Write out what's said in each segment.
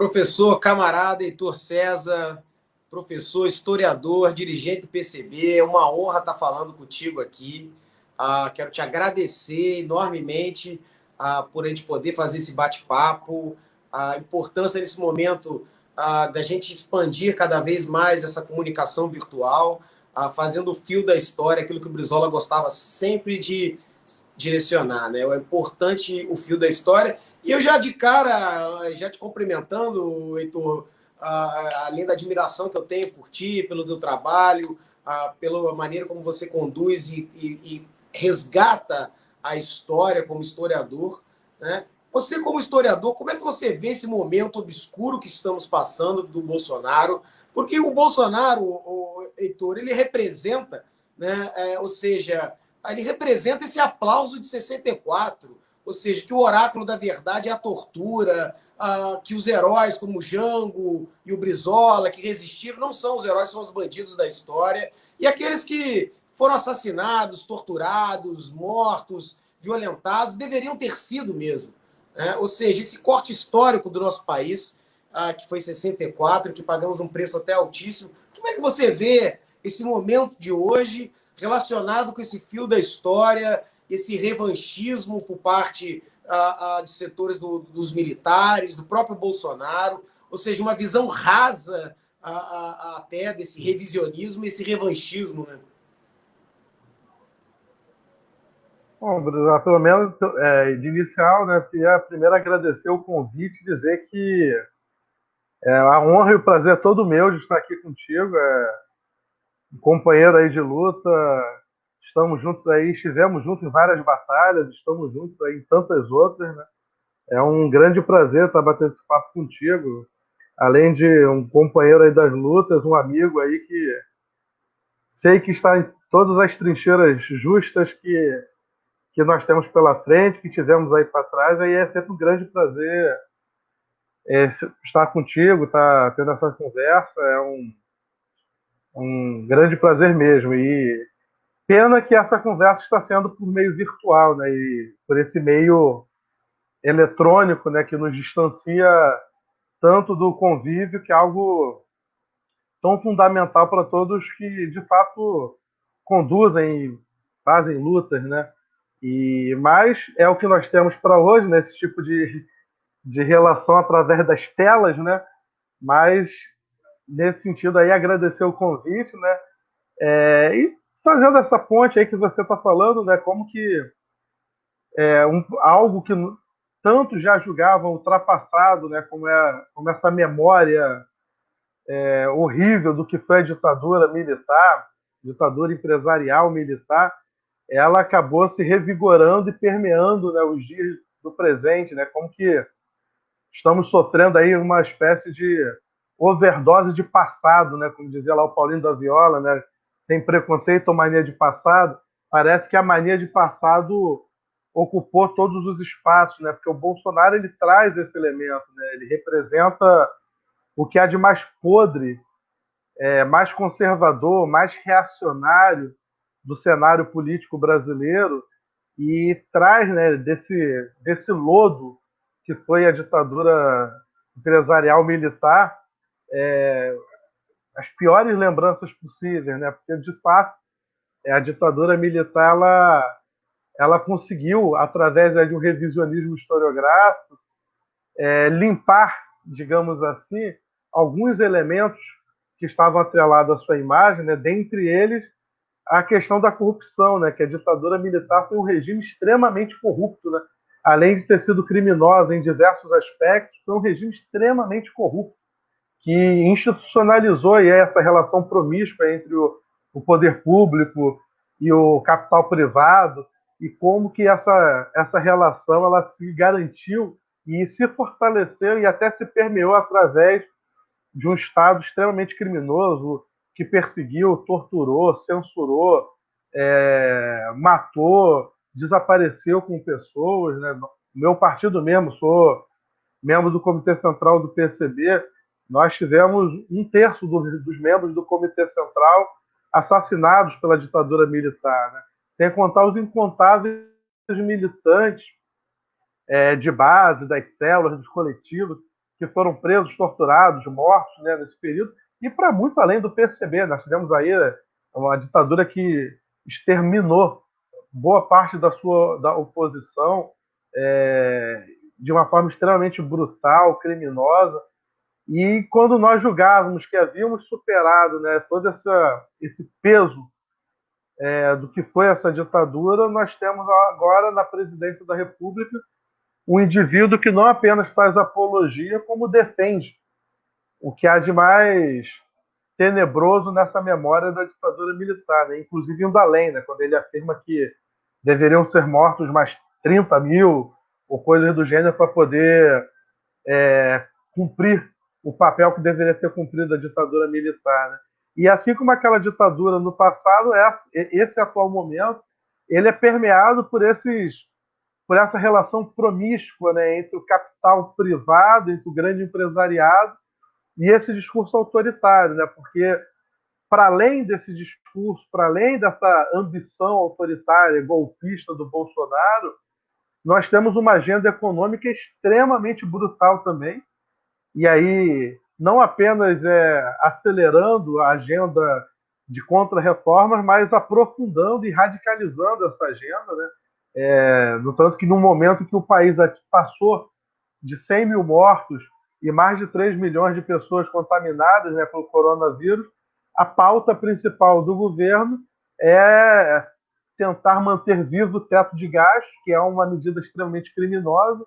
Professor, camarada Heitor César, professor, historiador, dirigente do PCB, é uma honra estar falando contigo aqui. Quero te agradecer enormemente por a gente poder fazer esse bate-papo, a importância nesse momento da gente expandir cada vez mais essa comunicação virtual, fazendo o fio da história, aquilo que o Brizola gostava sempre de direcionar, né? É importante o fio da história. E eu já de cara, já te cumprimentando, Heitor, além da admiração que eu tenho por ti, pelo teu trabalho, pela maneira como você conduz e resgata a história como historiador, né? Você, como historiador, como é que você vê esse momento obscuro que estamos passando do Bolsonaro? Porque o Bolsonaro, Heitor, ele representa, né? Ou seja, ele representa esse aplauso de 64, ou seja, que o oráculo da verdade é a tortura, que os heróis como o Jango e o Brizola, que resistiram, não são os heróis, são os bandidos da história, e aqueles que foram assassinados, torturados, mortos, violentados, deveriam ter sido mesmo, né? Ou seja, esse corte histórico do nosso país, que foi 64, que pagamos um preço até altíssimo, como é que você vê esse momento de hoje relacionado com esse fio da história, esse revanchismo por parte de setores dos militares, do próprio Bolsonaro, ou seja, uma visão rasa até desse revisionismo, esse revanchismo, né? Bom, Bruno, pelo menos de inicial, né, queria primeiro agradecer o convite e dizer que a honra e o prazer é todo meu de estar aqui contigo, um companheiro aí de luta, estamos juntos aí, estivemos juntos em várias batalhas, estamos juntos aí em tantas outras, né? É um grande prazer estar batendo esse papo contigo, além de um companheiro aí das lutas, um amigo aí que sei que está em todas as trincheiras justas que nós temos pela frente, que tivemos aí para trás, aí é sempre um grande prazer estar contigo, estar tendo essa conversa, é um grande prazer mesmo. E pena que essa conversa está sendo por meio virtual, né? E por esse meio eletrônico, né? Que nos distancia tanto do convívio, que é algo tão fundamental para todos que, de fato, conduzem, fazem lutas, né? Mas é o que nós temos para hoje, né? Esse tipo de relação através das telas, né? Mas, nesse sentido aí, agradecer o convite, né? E fazendo essa ponte aí que você está falando, né? Como que algo que tanto já julgavam ultrapassado, né? Como essa memória horrível do que foi a ditadura militar, ditadura empresarial militar, ela acabou se revigorando e permeando, né, os dias do presente, né? Como que estamos sofrendo aí uma espécie de overdose de passado, né? Como dizia lá o Paulinho da Viola, né? Sem preconceito ou mania de passado. Parece que a mania de passado ocupou todos os espaços, né? Porque o Bolsonaro ele traz esse elemento, né? Ele representa o que há de mais podre, mais conservador, mais reacionário do cenário político brasileiro e traz, né, desse lodo que foi a ditadura empresarial militar as piores lembranças possíveis, né? Porque de fato a ditadura militar ela conseguiu através de um revisionismo historiográfico limpar, digamos assim, alguns elementos que estavam atrelados à sua imagem, né? Dentre eles a questão da corrupção, né? Que a ditadura militar foi um regime extremamente corrupto, né? Além de ter sido criminosa em diversos aspectos, foi um regime extremamente corrupto, que institucionalizou aí essa relação promíscua entre o poder público e o capital privado, e como que essa relação ela se garantiu e se fortaleceu e até se permeou através de um Estado extremamente criminoso que perseguiu, torturou, censurou, matou, desapareceu com pessoas. Né? Meu partido mesmo, sou membro do Comitê Central do PCB, nós tivemos um terço dos membros do Comitê Central assassinados pela ditadura militar, né? Sem contar os incontáveis militantes de base, das células, dos coletivos, que foram presos, torturados, mortos, né, nesse período, e para muito além do PCB. Nós tivemos aí uma ditadura que exterminou boa parte da oposição de uma forma extremamente brutal, criminosa. E quando nós julgávamos que havíamos superado, né, todo esse peso do que foi essa ditadura, nós temos agora na presidência da República um indivíduo que não apenas faz apologia, como defende o que há de mais tenebroso nessa memória da ditadura militar, né? Inclusive indo além, né? Quando ele afirma que deveriam ser mortos mais 30 mil ou coisas do gênero para poder cumprir o papel que deveria ter cumprido a ditadura militar, né? E assim como aquela ditadura no passado, esse atual momento, ele é permeado por essa relação promíscua, né, entre o capital privado, entre o grande empresariado e esse discurso autoritário, né? Porque para além desse discurso, para além dessa ambição autoritária, golpista do Bolsonaro, nós temos uma agenda econômica extremamente brutal também, e aí não apenas acelerando a agenda de contra-reformas, mas aprofundando e radicalizando essa agenda, né? No tanto que no momento que o país passou de 100 mil mortos e mais de 3 milhões de pessoas contaminadas, né, pelo coronavírus, a pauta principal do governo é tentar manter vivo o teto de gastos, que é uma medida extremamente criminosa,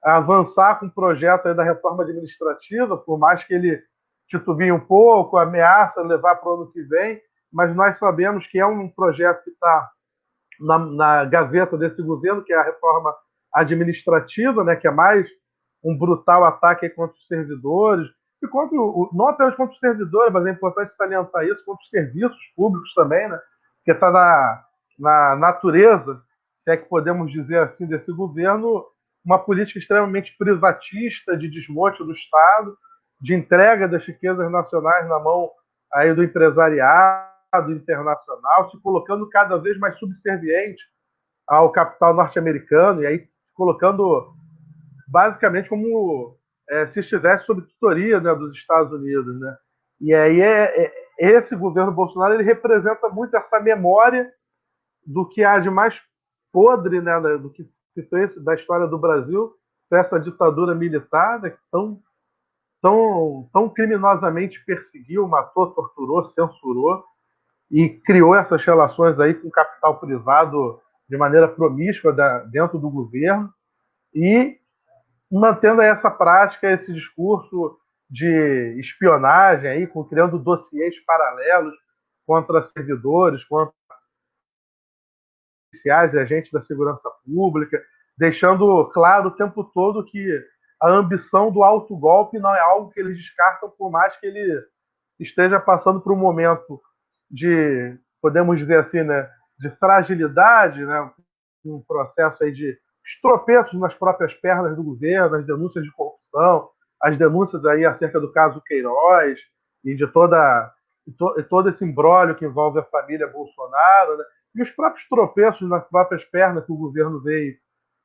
avançar com o projeto aí da reforma administrativa, por mais que ele titubie um pouco, ameaça levar para o ano que vem, mas nós sabemos que é um projeto que está na gaveta desse governo, que é a reforma administrativa, né, que é mais um brutal ataque contra os servidores, e não apenas contra os servidores, mas é importante salientar isso, contra os serviços públicos também, né, porque está na natureza, se é que podemos dizer assim, desse governo, uma política extremamente privatista, de desmonte do Estado, de entrega das riquezas nacionais na mão aí do empresariado internacional, se colocando cada vez mais subserviente ao capital norte-americano, e aí colocando basicamente como se estivesse sob tutoria, né, dos Estados Unidos, né? E aí esse governo Bolsonaro, ele representa muito essa memória do que há de mais podre, né, do que foi da história do Brasil, essa ditadura militar, né, que tão criminosamente perseguiu, matou, torturou, censurou e criou essas relações aí com o capital privado de maneira promíscua dentro do governo, e mantendo essa prática, esse discurso de espionagem, aí, criando dossiês paralelos contra servidores, contra policiais e agentes da segurança pública, deixando claro o tempo todo que a ambição do autogolpe não é algo que eles descartam, por mais que ele esteja passando por um momento de, podemos dizer assim, né, de fragilidade, né, um processo aí de tropeços nas próprias pernas do governo, as denúncias de corrupção, as denúncias aí acerca do caso Queiroz e de todo esse imbróglio que envolve a família Bolsonaro, né, e os próprios tropeços nas próprias pernas que o governo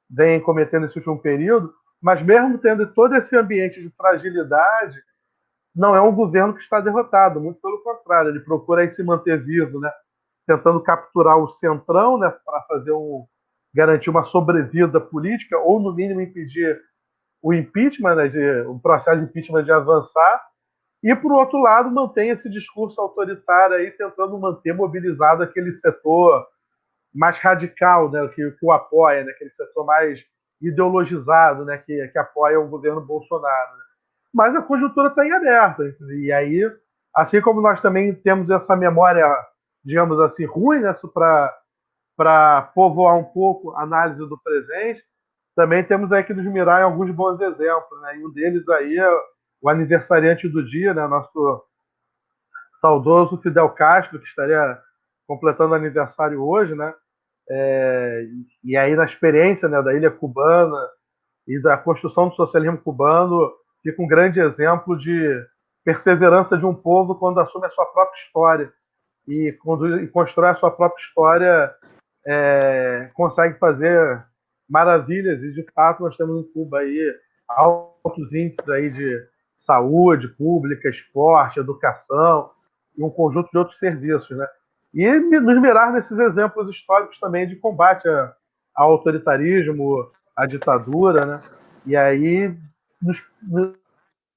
vem cometendo nesse último período, mas mesmo tendo todo esse ambiente de fragilidade, não é um governo que está derrotado, muito pelo contrário, ele procura aí se manter vivo, né, tentando capturar o centrão, né, para garantir uma sobrevida política, ou no mínimo impedir o impeachment, né, o processo de impeachment de avançar, e por outro lado mantém esse discurso autoritário aí, tentando manter mobilizado aquele setor mais radical, né, que o apoia, né, aquele setor mais ideologizado, né, que apoia o governo Bolsonaro, né. Mas a conjuntura está em aberto, e aí, assim como nós também temos essa memória, digamos assim, ruim, né, para povoar um pouco a análise do presente, também temos aí que nos mirar em alguns bons exemplos, né, e um deles aí é o aniversariante do dia, né, nosso saudoso Fidel Castro, que estaria completando aniversário hoje, né, e aí na experiência, né, da ilha cubana e da construção do socialismo cubano, fica um grande exemplo de perseverança de um povo quando assume a sua própria história e constrói a sua própria história, consegue fazer maravilhas, e de fato nós temos em Cuba aí altos índices aí de saúde pública, esporte, educação e um conjunto de outros serviços, né? E nos mirar nesses exemplos históricos também de combate ao autoritarismo, à ditadura, né? E aí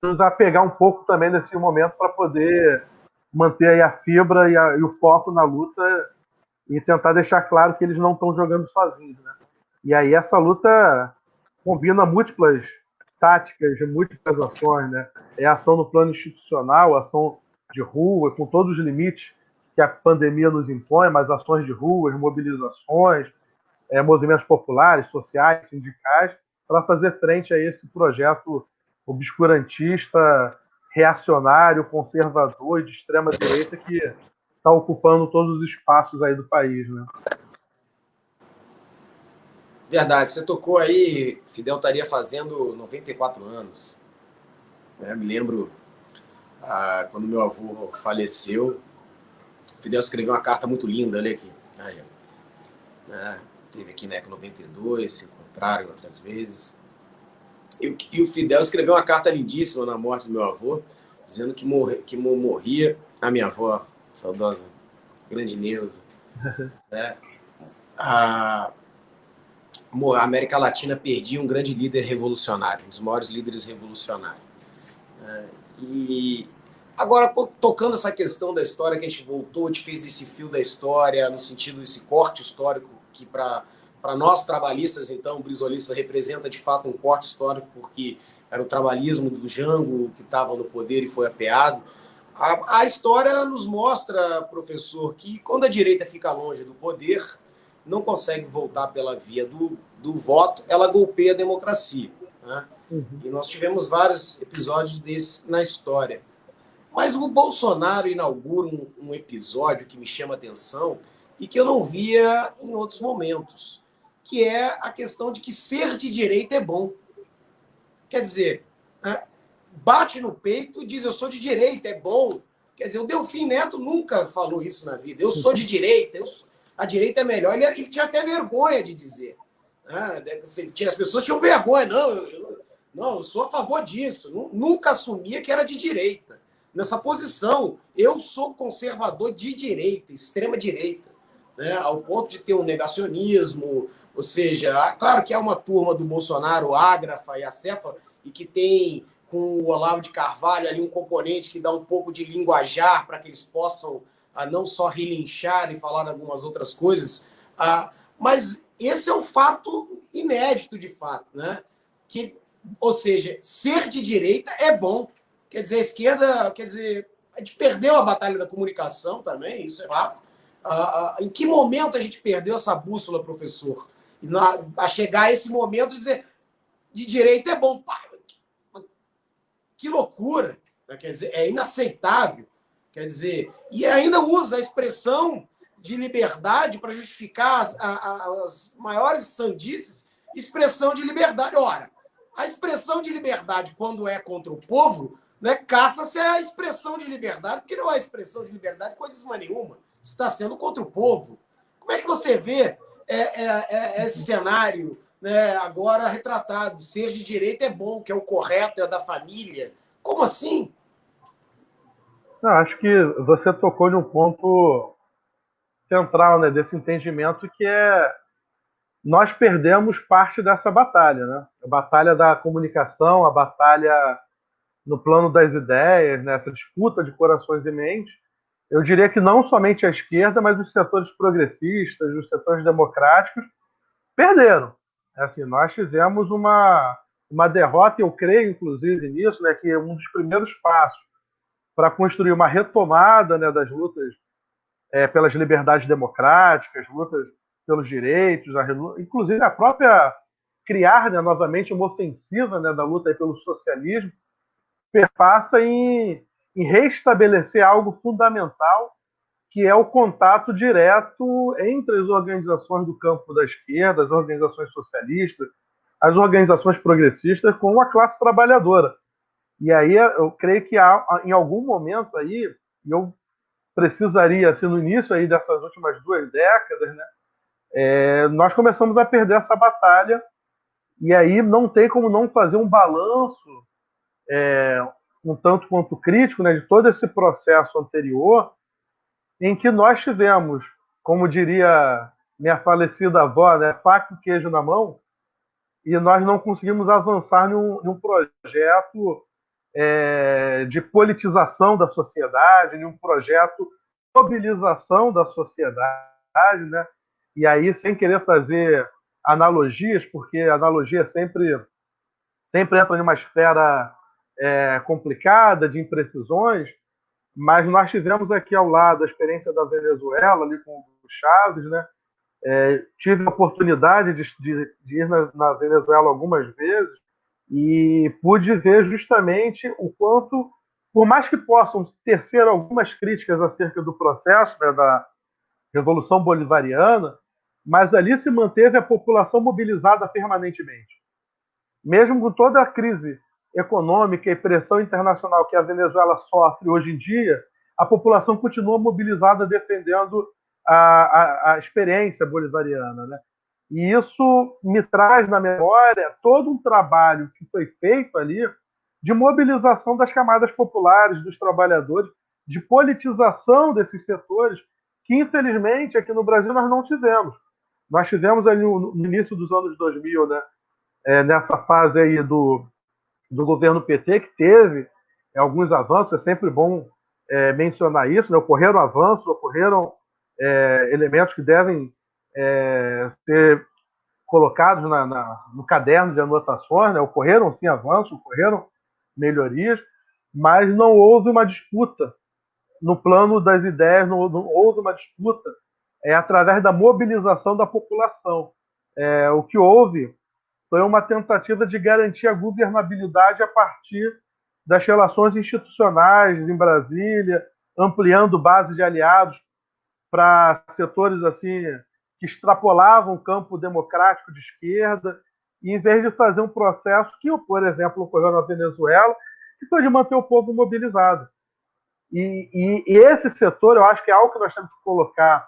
nos apegar um pouco também nesse momento para poder manter aí a fibra e o foco na luta e tentar deixar claro que eles não estão jogando sozinhos, né? E aí essa luta combina múltiplas táticas, múltiplas ações, né? É ação no plano institucional, ação de rua, com todos os limites que a pandemia nos impõe, mas ações de ruas, mobilizações, movimentos populares, sociais, sindicais, para fazer frente a esse projeto obscurantista, reacionário, conservador e de extrema direita que está ocupando todos os espaços aí do país, né? Verdade, você tocou aí, Fidel estaria fazendo 94 anos. Né? Me lembro quando meu avô faleceu, Fidel escreveu uma carta muito linda, olha aqui. Aí, teve aqui na Eco 92, se encontraram outras vezes. E o Fidel escreveu uma carta lindíssima na morte do meu avô, dizendo que morria a minha avó, saudosa grande Neuza. Né? A América Latina perdia um grande líder revolucionário, um dos maiores líderes revolucionários. E agora, tocando essa questão da história, que a gente voltou, a gente fez esse fio da história, no sentido desse corte histórico, que para nós trabalhistas, então, o brisolista representa de fato um corte histórico, porque era o trabalhismo do Jango que estava no poder e foi apeado. A história nos mostra, professor, que quando a direita fica longe do poder, não consegue voltar pela via do voto, ela golpeia a democracia. Né? Uhum. E nós tivemos vários episódios desses na história. Mas o Bolsonaro inaugura um episódio que me chama a atenção e que eu não via em outros momentos, que é a questão de que ser de direita é bom. Quer dizer, bate no peito e diz eu sou de direita, é bom. Quer dizer, o Delfim Neto nunca falou isso na vida. Eu sou de direita, a direita é melhor. Ele tinha até vergonha de dizer. As pessoas tinham vergonha. Não, eu sou a favor disso. Nunca assumia que era de direita. Nessa posição, eu sou conservador de direita, extrema direita. Né? Ao ponto de ter um negacionismo. Ou seja, claro que é uma turma do Bolsonaro, ágrafa e acéfala, e que tem com o Olavo de Carvalho ali um componente que dá um pouco de linguajar para que eles possam não só relinchar e falar algumas outras coisas, mas esse é um fato inédito de fato, né? Que, ou seja, ser de direita é bom. Quer dizer, a esquerda, a gente perdeu a batalha da comunicação também, isso é fato. Em que momento a gente perdeu essa bússola, professor? A chegar a esse momento de dizer de direita é bom. Pá, que loucura! Quer dizer, é inaceitável. Quer dizer, e ainda usa a expressão de liberdade para justificar as maiores sandices, expressão de liberdade. Ora, a expressão de liberdade, quando é contra o povo, né, caça-se a expressão de liberdade, porque não é expressão de liberdade coisa nenhuma. Está sendo contra o povo. Como é que você vê esse cenário, né, agora retratado? Ser de direita é bom, que é o correto, é da família. Como assim? Não, acho que você tocou num ponto central, né, desse entendimento, que é nós perdemos parte dessa batalha, né? A batalha da comunicação, a batalha no plano das ideias, né? Essa disputa de corações e mentes. Eu diria que não somente a esquerda, mas os setores progressistas, os setores democráticos perderam. Assim, nós fizemos uma derrota, e eu creio, inclusive, nisso, né, que um dos primeiros passos para construir uma retomada, né, das lutas pelas liberdades democráticas, lutas pelos direitos, inclusive a própria criar, né, novamente uma ofensiva, né, da luta pelo socialismo, perpassa em restabelecer algo fundamental, que é o contato direto entre as organizações do campo da esquerda, as organizações socialistas, as organizações progressistas com a classe trabalhadora. E aí eu creio que em algum momento aí, e eu precisaria, assim, no início aí dessas últimas 2 décadas, né, nós começamos a perder essa batalha E aí não tem como não fazer um balanço um tanto quanto crítico, né, de todo esse processo anterior, em que nós tivemos, como diria minha falecida avó, né, faca e queijo na mão, e nós não conseguimos avançar em um projeto de politização da sociedade, em um projeto de mobilização da sociedade, né? E aí, sem querer fazer analogias, porque analogia sempre entra em uma esfera complicada, de imprecisões, mas nós tivemos aqui ao lado a experiência da Venezuela, ali com o Chaves, né? Tive a oportunidade de ir na Venezuela algumas vezes e pude ver justamente o quanto, por mais que possam tecer algumas críticas acerca do processo, né, da Revolução Bolivariana, mas ali se manteve a população mobilizada permanentemente. Mesmo com toda a crise econômica e pressão internacional que a Venezuela sofre hoje em dia, a população continua mobilizada defendendo a experiência bolivariana, né? E isso me traz na memória todo um trabalho que foi feito ali de mobilização das camadas populares, dos trabalhadores, de politização desses setores, que infelizmente aqui no Brasil nós não tivemos. Nós tivemos ali no início dos anos 2000, né, nessa fase aí do governo PT, que teve alguns avanços, é sempre bom mencionar isso, né? Ocorreram avanços, ocorreram elementos que devem ser colocados no caderno de anotações, né? Ocorreram sim avanços, ocorreram melhorias, mas não houve uma disputa no plano das ideias, não houve uma disputa através da mobilização da população. O que houve foi uma tentativa de garantir a governabilidade a partir das relações institucionais em Brasília, ampliando base de aliados para setores assim que extrapolavam o campo democrático de esquerda, e em vez de fazer um processo que, por exemplo, ocorreu na Venezuela, que foi de manter o povo mobilizado. E esse setor, eu acho que é algo que nós temos que colocar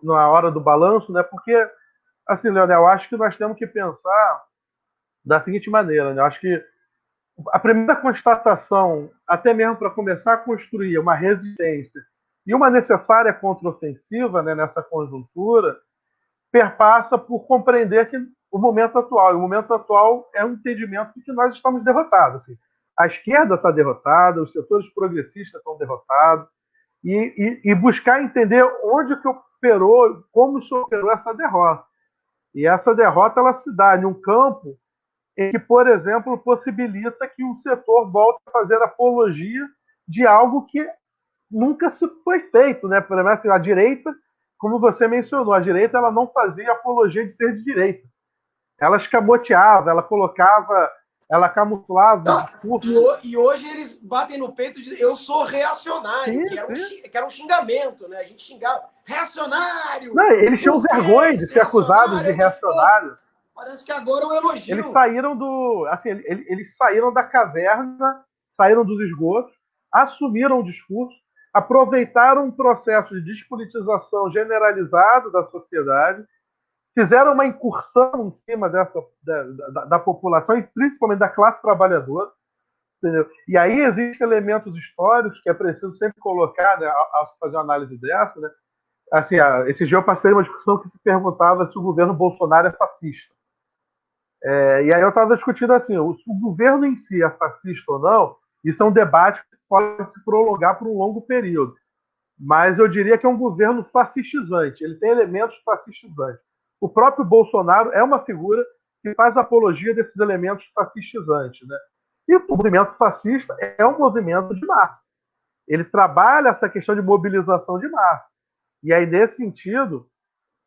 na hora do balanço, né? Porque, assim, Leonel, eu acho que nós temos que pensar da seguinte maneira, né? Eu acho que a primeira constatação, até mesmo para começar a construir uma resistência e uma necessária contraofensiva, né, nessa conjuntura, perpassa por compreender que o momento atual é um entendimento de que nós estamos derrotados. Assim. A esquerda está derrotada, os setores progressistas estão derrotados, e buscar entender onde que operou, como se operou essa derrota. E essa derrota ela se dá em um campo em que, por exemplo, possibilita que um setor volte a fazer apologia de algo que nunca se foi feito, né? Por exemplo, assim, a direita, como você mencionou, a direita ela não fazia apologia de ser de direita. Ela escamoteava, ela colocava, ela camuflava o Não, discurso. e hoje eles batem no peito e dizem eu sou reacionário, Sim, sim. que era um xingamento, né? A gente xingava, reacionário! Não, eles tinham Por que vergonha de esse ser acusados reacionário? de É tipo, pô, reacionário. parece que agora é um Eles elogio. saíram do. Assim, eles saíram da caverna, saíram dos esgotos, assumiram o discurso, aproveitaram um processo de despolitização generalizado da sociedade, fizeram uma incursão em cima da população, e principalmente da classe trabalhadora. Entendeu? E aí existem elementos históricos que é preciso sempre colocar, né, ao se fazer uma análise dessa. Né? Assim, esse dia eu passei uma discussão que se perguntava se o governo Bolsonaro é fascista. E aí eu estava discutindo assim, se o governo em si é fascista ou não, isso é um debate que pode se prolongar por um longo período. Mas eu diria que é um governo fascistizante, ele tem elementos fascistizantes. O próprio Bolsonaro é uma figura que faz apologia desses elementos fascistizantes. Né? E o movimento fascista é um movimento de massa. Ele trabalha essa questão de mobilização de massa. E aí, nesse sentido,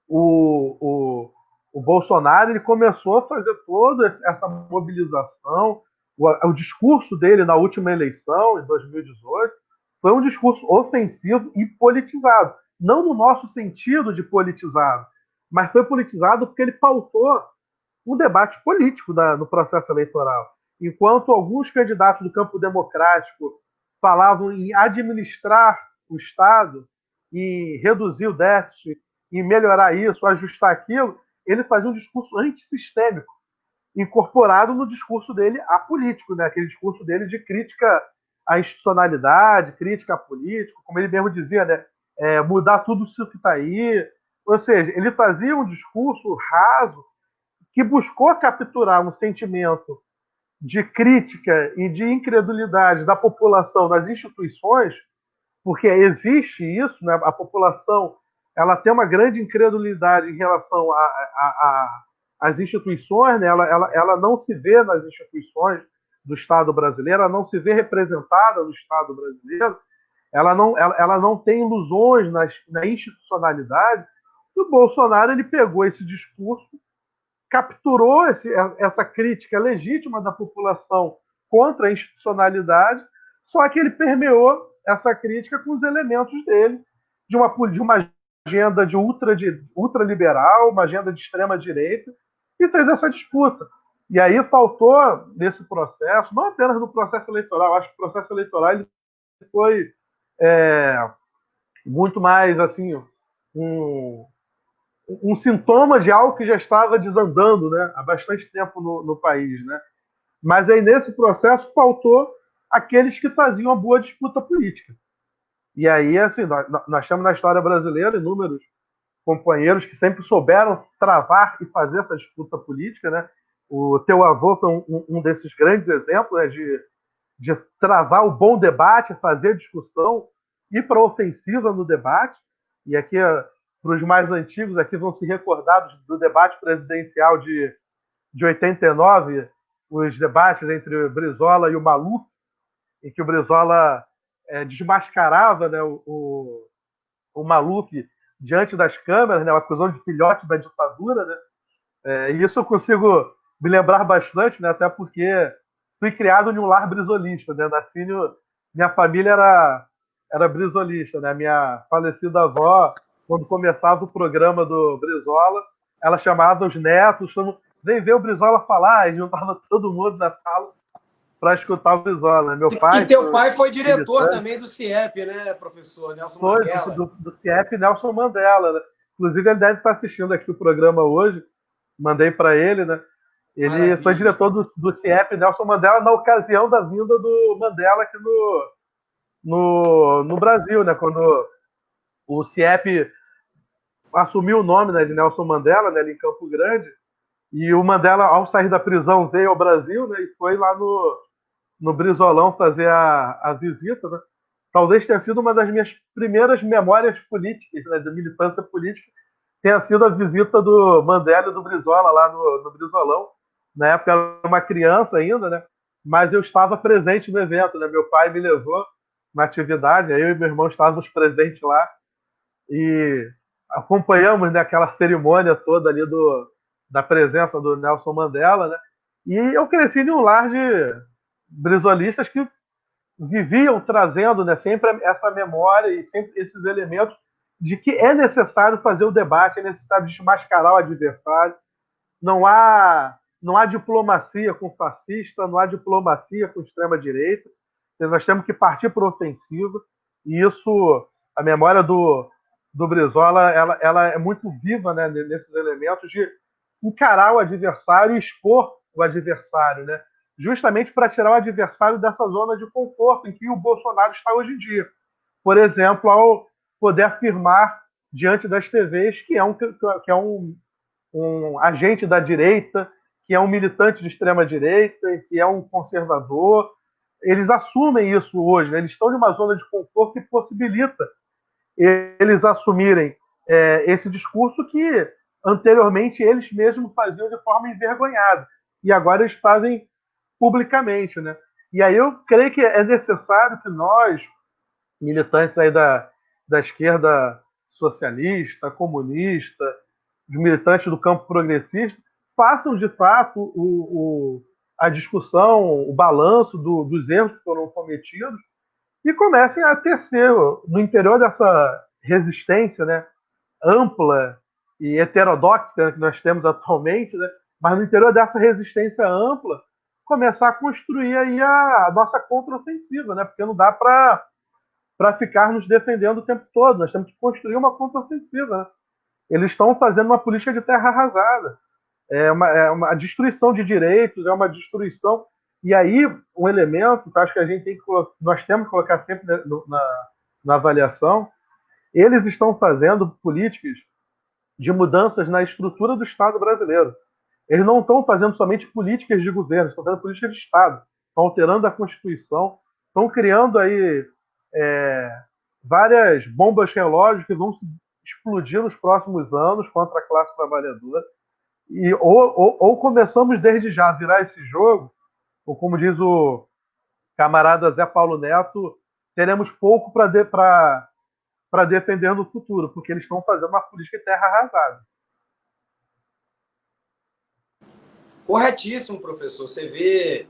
o Bolsonaro ele começou a fazer toda essa mobilização. O discurso dele na última eleição, em 2018, foi um discurso ofensivo e politizado. Não no nosso sentido de politizado, mas foi politizado porque ele pautou um debate político no processo eleitoral. Enquanto alguns candidatos do campo democrático falavam em administrar o Estado e reduzir o déficit, e melhorar isso, ajustar aquilo, ele fazia um discurso antissistêmico. incorporado no discurso dele apolítico, né? Aquele discurso dele de crítica à institucionalidade, crítica à política, como ele mesmo dizia, né? Mudar tudo isso que está aí. Ou seja, ele fazia um discurso raso que buscou capturar um sentimento de crítica e de incredulidade da população nas instituições, porque existe isso, né? A população ela tem uma grande incredulidade em relação às instituições, né? Ela não se vê nas instituições do Estado brasileiro, ela não se vê representada no Estado brasileiro, ela não tem ilusões na institucionalidade. E o Bolsonaro ele pegou esse discurso, capturou essa crítica legítima da população contra a institucionalidade, só que ele permeou essa crítica com os elementos dele, de uma agenda de ultraliberal, uma agenda de extrema-direita, e fez essa disputa. E aí faltou nesse processo, não apenas no processo eleitoral, acho que o processo eleitoral ele foi muito mais assim um sintoma de algo que já estava desandando, né, há bastante tempo no país, né? Mas aí nesse processo faltou aqueles que faziam a boa disputa política. E aí, assim, nós temos na história brasileira inúmeros companheiros que sempre souberam travar e fazer essa disputa política, né? O teu avô foi um desses grandes exemplos, né, de travar o bom debate, fazer discussão, ir para a ofensiva no debate. E aqui, para os mais antigos, aqui vão se recordar do debate presidencial de 89, os debates entre o Brizola e o Maluf, em que o Brizola desmascarava, né, o Maluf diante das câmeras, né, acusando de filhote da ditadura, né? E isso eu consigo me lembrar bastante, né, até porque fui criado em um lar brizolista, né? Minha família era brizolista, né? Minha falecida avó, quando começava o programa do Brizola, ela chamava os netos, vem ver o Brizola falar, e juntava todo mundo na sala para escutar o Brizola. Meu pai. E teu pai foi diretor também do CIEP, né, professor Nelson Mandela? Do CIEP Nelson Mandela, né? Inclusive, ele deve estar assistindo aqui o programa hoje. Mandei para ele, né? Ele Maravilha. Foi diretor do CIEP Nelson Mandela na ocasião da vinda do Mandela aqui no Brasil, né? Quando o CIEP assumiu o nome, né, de Nelson Mandela, né, ali em Campo Grande, e o Mandela, ao sair da prisão, veio ao Brasil, né, e foi lá no Brizolão fazer a visita, né? Talvez tenha sido uma das minhas primeiras memórias políticas, né, de militância política, tenha sido a visita do Mandela e do Brizola lá no Brizolão. Na época eu era uma criança ainda, né? Mas eu estava presente no evento, né? Meu pai me levou na atividade, eu e meu irmão estávamos presentes lá e acompanhamos, né, aquela cerimônia toda ali da presença do Nelson Mandela, né? E eu cresci em um lar de brizolistas que viviam trazendo, né, sempre essa memória e sempre esses elementos de que é necessário fazer o debate, é necessário desmascarar o adversário. Não há diplomacia com fascista, não há diplomacia com extrema-direita. Nós temos que partir para a ofensiva. E isso, a memória do Brizola, ela é muito viva, né, nesses elementos de encarar o adversário e expor o adversário, né? Justamente para tirar o adversário dessa zona de conforto em que o Bolsonaro está hoje em dia. Por exemplo, ao poder afirmar diante das TVs que é um agente da direita, que é um militante de extrema-direita, que é um conservador. Eles assumem isso hoje, né? Eles estão em uma zona de conforto que possibilita eles assumirem esse discurso que anteriormente eles mesmos faziam de forma envergonhada. E agora eles fazem publicamente, né? E aí eu creio que é necessário que nós, militantes aí da esquerda socialista, comunista, os militantes do campo progressista, façam de fato a discussão, o balanço dos erros que foram cometidos e comecem a tecer no interior dessa resistência, né, ampla e heterodoxa que nós temos atualmente, né, mas no interior dessa resistência ampla, começar a construir aí a nossa contraofensiva, né, porque não dá para ficar nos defendendo o tempo todo, nós temos que construir uma contraofensiva, né? Eles estão fazendo uma política de terra arrasada. É uma destruição de direitos, é uma destruição. E aí, um elemento que eu acho que a gente nós temos que colocar sempre na avaliação, eles estão fazendo políticas de mudanças na estrutura do Estado brasileiro. Eles não estão fazendo somente políticas de governo, estão fazendo políticas de Estado. Estão alterando a Constituição, estão criando aí várias bombas relógios que vão se explodir nos próximos anos contra a classe trabalhadora. Ou começamos desde já a virar esse jogo, ou como diz o camarada Zé Paulo Neto, teremos pouco para defender no futuro, porque eles estão fazendo uma política de terra arrasada. Corretíssimo, professor. Você vê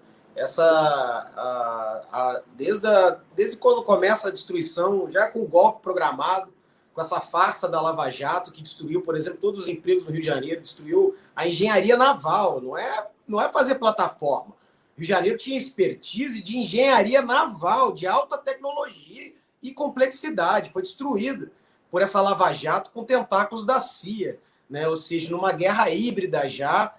desde quando começa a destruição, já com o golpe programado, com essa farsa da Lava Jato, que destruiu, por exemplo, todos os empregos no Rio de Janeiro, destruiu a engenharia naval, não é fazer plataforma. O Rio de Janeiro tinha expertise de engenharia naval, de alta tecnologia e complexidade. Foi destruída por essa Lava Jato com tentáculos da CIA, né? Ou seja, numa guerra híbrida já,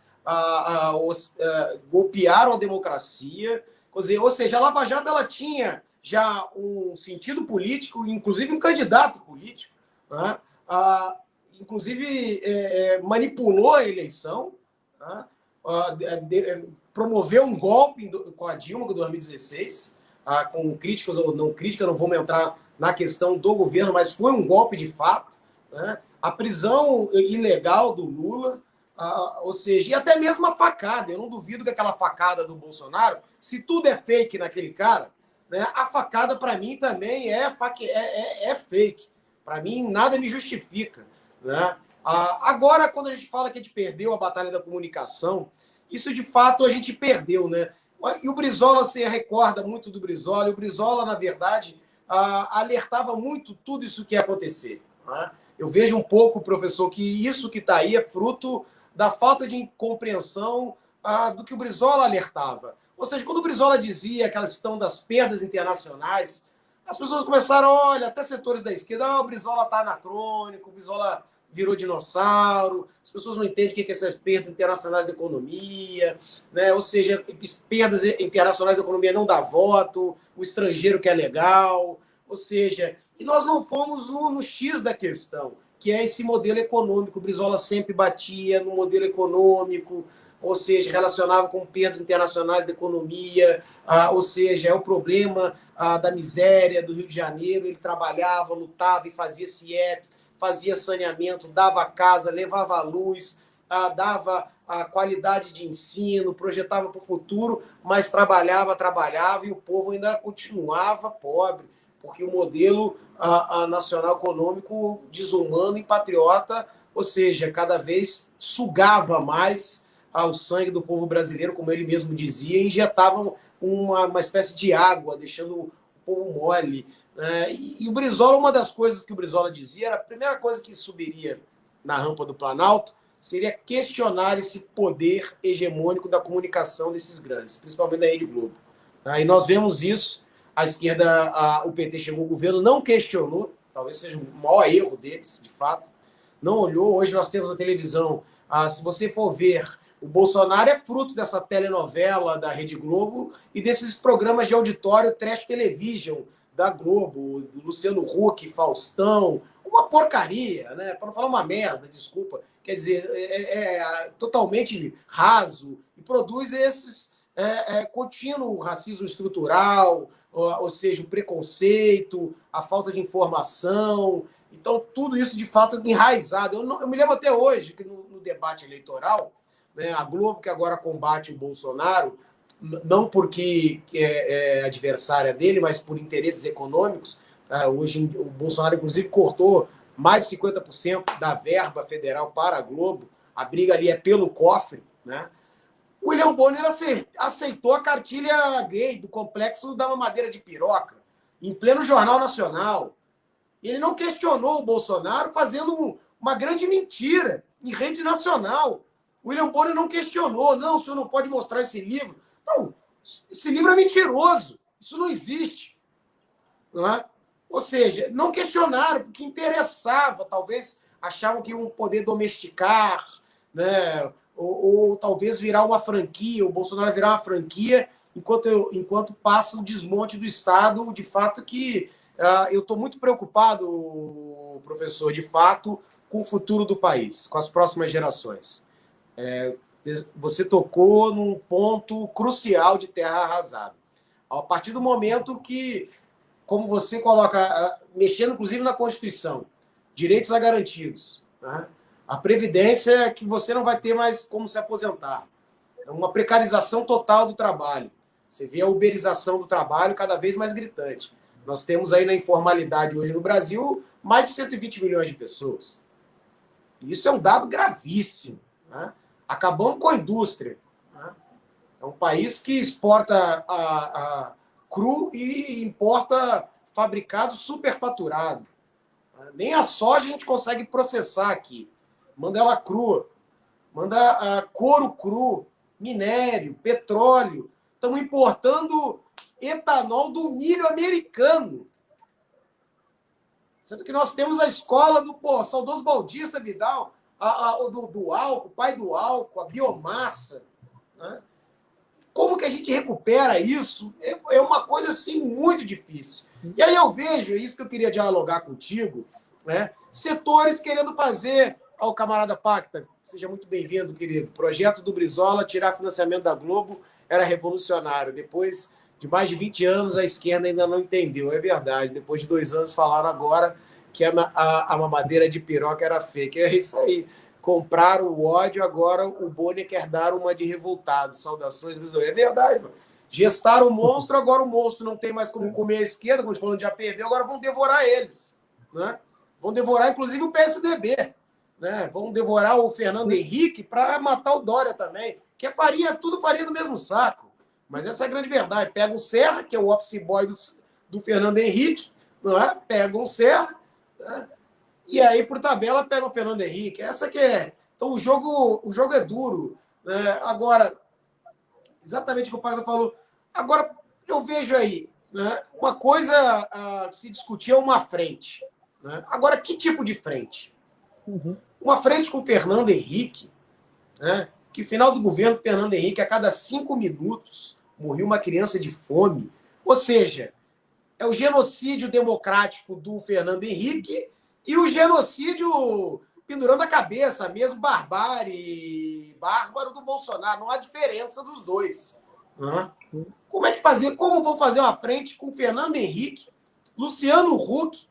golpearam a democracia. Ou seja, a Lava Jato ela tinha já um sentido político, inclusive um candidato político, né? Inclusive manipulou a eleição, né? Promoveu um golpe com a Dilma em 2016, com críticas ou não críticas, não vamos entrar na questão do governo, mas foi um golpe de fato, né? A prisão ilegal do Lula, ou seja, e até mesmo a facada. Eu não duvido que aquela facada do Bolsonaro, se tudo é fake naquele cara, né, a facada para mim também é fake. Para mim, nada me justifica, né? Agora, quando a gente fala que a gente perdeu a batalha da comunicação, isso de fato a gente perdeu, né? E o Brizola, você recorda muito do Brizola, e o Brizola, na verdade, alertava muito tudo isso que ia acontecer, né? Eu vejo um pouco, professor, que isso que está aí é fruto da falta de compreensão do que o Brizola alertava. Ou seja, quando o Brizola dizia aquela questão das perdas internacionais, as pessoas começaram, olha, até setores da esquerda, o Brizola está anacrônico, o Brizola virou dinossauro, as pessoas não entendem o que é essas perdas internacionais da economia, né? Ou seja, perdas internacionais da economia não dá voto, o estrangeiro que é legal, ou seja, e nós não fomos no X da questão, que é esse modelo econômico. O Brizola sempre batia no modelo econômico, ou seja, relacionava com perdas internacionais da economia, ou seja, é o problema da miséria do Rio de Janeiro. Ele trabalhava, lutava e fazia CIEPs, fazia saneamento, dava casa, levava luz, dava a qualidade de ensino, projetava para o futuro, mas trabalhava e o povo ainda continuava pobre, porque o modelo nacional econômico desumano e patriota, ou seja, cada vez sugava mais o sangue do povo brasileiro, como ele mesmo dizia, e injetavam uma espécie de água, deixando o povo mole. E o Brizola, uma das coisas que o Brizola dizia, era a primeira coisa que subiria na rampa do Planalto seria questionar esse poder hegemônico da comunicação desses grandes, principalmente da Rede Globo. E nós vemos isso. A esquerda, o PT chegou ao governo, não questionou, talvez seja o maior erro deles, de fato, não olhou. Hoje nós temos a televisão, se você for ver, o Bolsonaro é fruto dessa telenovela da Rede Globo e desses programas de auditório trash television da Globo, do Luciano Huck, Faustão, uma porcaria, né? Para não falar uma merda, desculpa. Quer dizer, totalmente raso e produz esses contínuo racismo estrutural, ou seja, o preconceito, a falta de informação. Então, tudo isso, de fato, enraizado. Eu me lembro até hoje que no debate eleitoral, né, a Globo, que agora combate o Bolsonaro, não porque é adversária dele, mas por interesses econômicos. Hoje, o Bolsonaro, inclusive, cortou mais de 50% da verba federal para a Globo. A briga ali é pelo cofre, né? O William Bonner aceitou a cartilha gay do complexo da mamadeira de piroca, em pleno Jornal Nacional. Ele não questionou o Bolsonaro fazendo uma grande mentira em rede nacional. O William Bonner não questionou. Não, o senhor não pode mostrar esse livro. Não, esse livro é mentiroso. Isso não existe. Não é? Ou seja, não questionaram, porque interessava. Talvez achavam que iam poder domesticar, né, ou talvez virar uma franquia, o Bolsonaro virar uma franquia, enquanto passa o desmonte do Estado, de fato que eu estou muito preocupado, professor, de fato, com o futuro do país, com as próximas gerações. Você tocou num ponto crucial de terra arrasada. A partir do momento que, como você coloca, mexendo inclusive na Constituição, direitos a garantidos, né? A Previdência é que você não vai ter mais como se aposentar. É uma precarização total do trabalho. Você vê a uberização do trabalho cada vez mais gritante. Nós temos aí na informalidade hoje no Brasil mais de 120 milhões de pessoas. Isso é um dado gravíssimo, né? Acabamos com a indústria, né? É um país que exporta cru e importa fabricado superfaturado. Nem a soja a gente consegue processar aqui. Manda ela crua. Manda couro cru, minério, petróleo. Estamos importando etanol do milho americano. Sendo que nós temos a escola do saudoso Bautista Vidal, do álcool, pai do álcool, a biomassa. Né? Como que a gente recupera isso? É uma coisa assim muito difícil. E aí eu vejo, é isso que eu queria dialogar contigo, né? Setores querendo fazer ao camarada Pacta, seja muito bem-vindo, querido. Projeto do Brizola, tirar financiamento da Globo, era revolucionário. Depois de mais de 20 anos, a esquerda ainda não entendeu. É verdade. Depois de 2 anos, falaram agora que a mamadeira de piroca era fake. É isso aí. Compraram o ódio, agora o Boni quer dar uma de revoltado. Saudações, Brizola. É verdade, mano. Gestaram o monstro, agora o monstro não tem mais como comer a esquerda, como a gente falando, já perdeu, agora vão devorar eles. Né? Vão devorar, inclusive, o PSDB. Né? Vão devorar o Fernando Henrique para matar o Dória também, que é tudo farinha do mesmo saco. Mas essa é a grande verdade. Pega o Serra, que é o office boy do Fernando Henrique, não é? Pega o Serra, né? E aí, por tabela, pega o Fernando Henrique. Essa que é. Então, o jogo é duro. Né? Agora, exatamente o que o Pagda falou. Agora, eu vejo aí, né? Uma coisa a se discutir é uma frente. Né? Agora, que tipo de frente? Uma frente com o Fernando Henrique, né? Que final do governo Fernando Henrique, a cada 5 minutos, morria uma criança de fome. Ou seja, é o genocídio democrático do Fernando Henrique e o genocídio pendurando a cabeça, mesmo bárbaro do Bolsonaro. Não há diferença dos dois. Né? Como vão fazer uma frente com Fernando Henrique, Luciano Huck,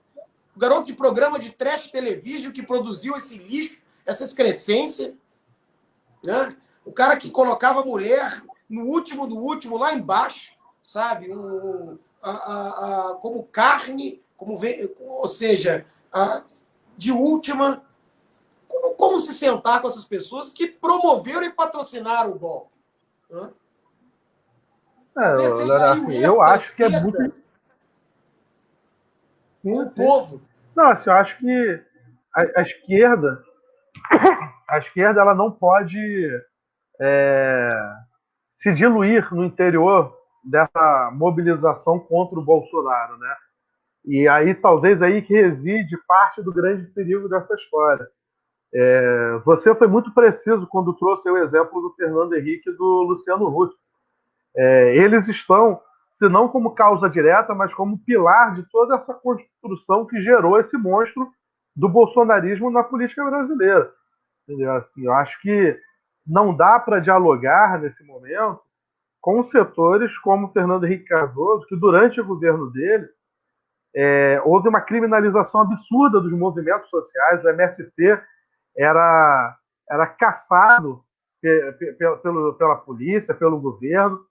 o garoto de programa de trash television que produziu esse lixo, essa excrescência, né? O cara que colocava a mulher no último do último, lá embaixo, sabe? Como carne, ou seja, de última. Como se sentar com essas pessoas que promoveram e patrocinaram o golpe? Né? Talvez seja aí o erro eu da acho que é esquerda muito. com o povo. Não, assim, eu acho que a esquerda, ela não pode se diluir no interior dessa mobilização contra o Bolsonaro, né? E aí talvez aí que reside parte do grande perigo dessa história. Você foi muito preciso quando trouxe o exemplo do Fernando Henrique e do Luciano Huck. Eles estão, se não como causa direta, mas como pilar de toda essa construção que gerou esse monstro do bolsonarismo na política brasileira. Entendeu? Assim, eu acho que não dá para dialogar nesse momento com setores como Fernando Henrique Cardoso, que durante o governo dele houve uma criminalização absurda dos movimentos sociais. O MST era caçado pela polícia, pelo governo.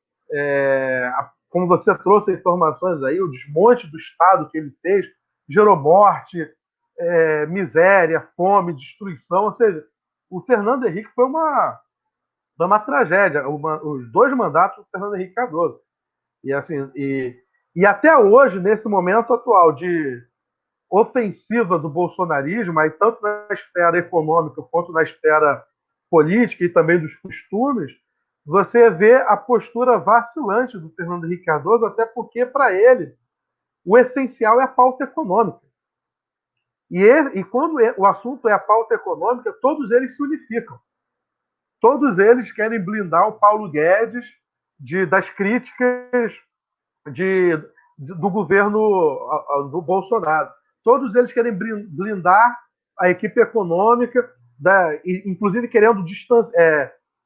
Como você trouxe informações aí, o desmonte do Estado que ele fez gerou morte, miséria, fome, destruição. Ou seja, o Fernando Henrique foi uma tragédia. Os 2 mandatos do Fernando Henrique Cardoso. E, assim, e até hoje, nesse momento atual de ofensiva do bolsonarismo, aí tanto na esfera econômica quanto na esfera política e também dos costumes, você vê a postura vacilante do Fernando Henrique Cardoso, até porque, para ele, o essencial é a pauta econômica. E quando o assunto é a pauta econômica, todos eles se unificam. todos eles querem blindar o Paulo Guedes das críticas de, do governo do Bolsonaro. Todos eles querem blindar a equipe econômica, inclusive querendo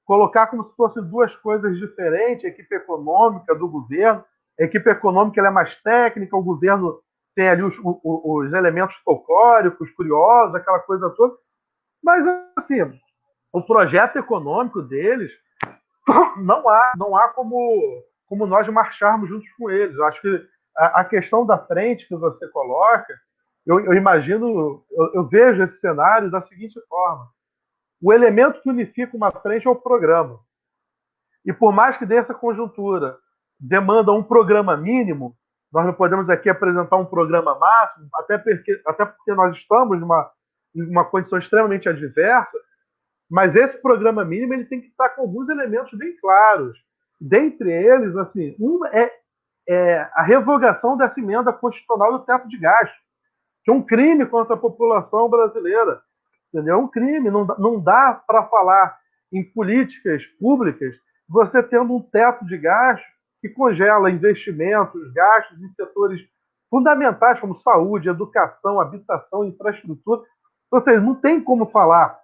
colocar como se fossem duas coisas diferentes, a equipe econômica do governo. A equipe econômica ela é mais técnica, o governo tem ali os elementos folclóricos, curiosos, aquela coisa toda. Mas, assim, o projeto econômico deles não há como nós marcharmos juntos com eles. Eu acho que a questão da frente que você coloca, eu imagino, eu vejo esse cenário da seguinte forma: o elemento que unifica uma frente é o programa. E por mais que dessa conjuntura demanda um programa mínimo, nós não podemos aqui apresentar um programa máximo, até porque nós estamos em uma condição extremamente adversa, mas esse programa mínimo ele tem que estar com alguns elementos bem claros. Dentre eles, assim, é a revogação dessa emenda constitucional do teto de gasto, que é um crime contra a população brasileira. Entendeu? É um crime. Não dá para falar em políticas públicas você tendo um teto de gasto que congela investimentos, gastos em setores fundamentais como saúde, educação, habitação, infraestrutura. Ou seja, não tem como falar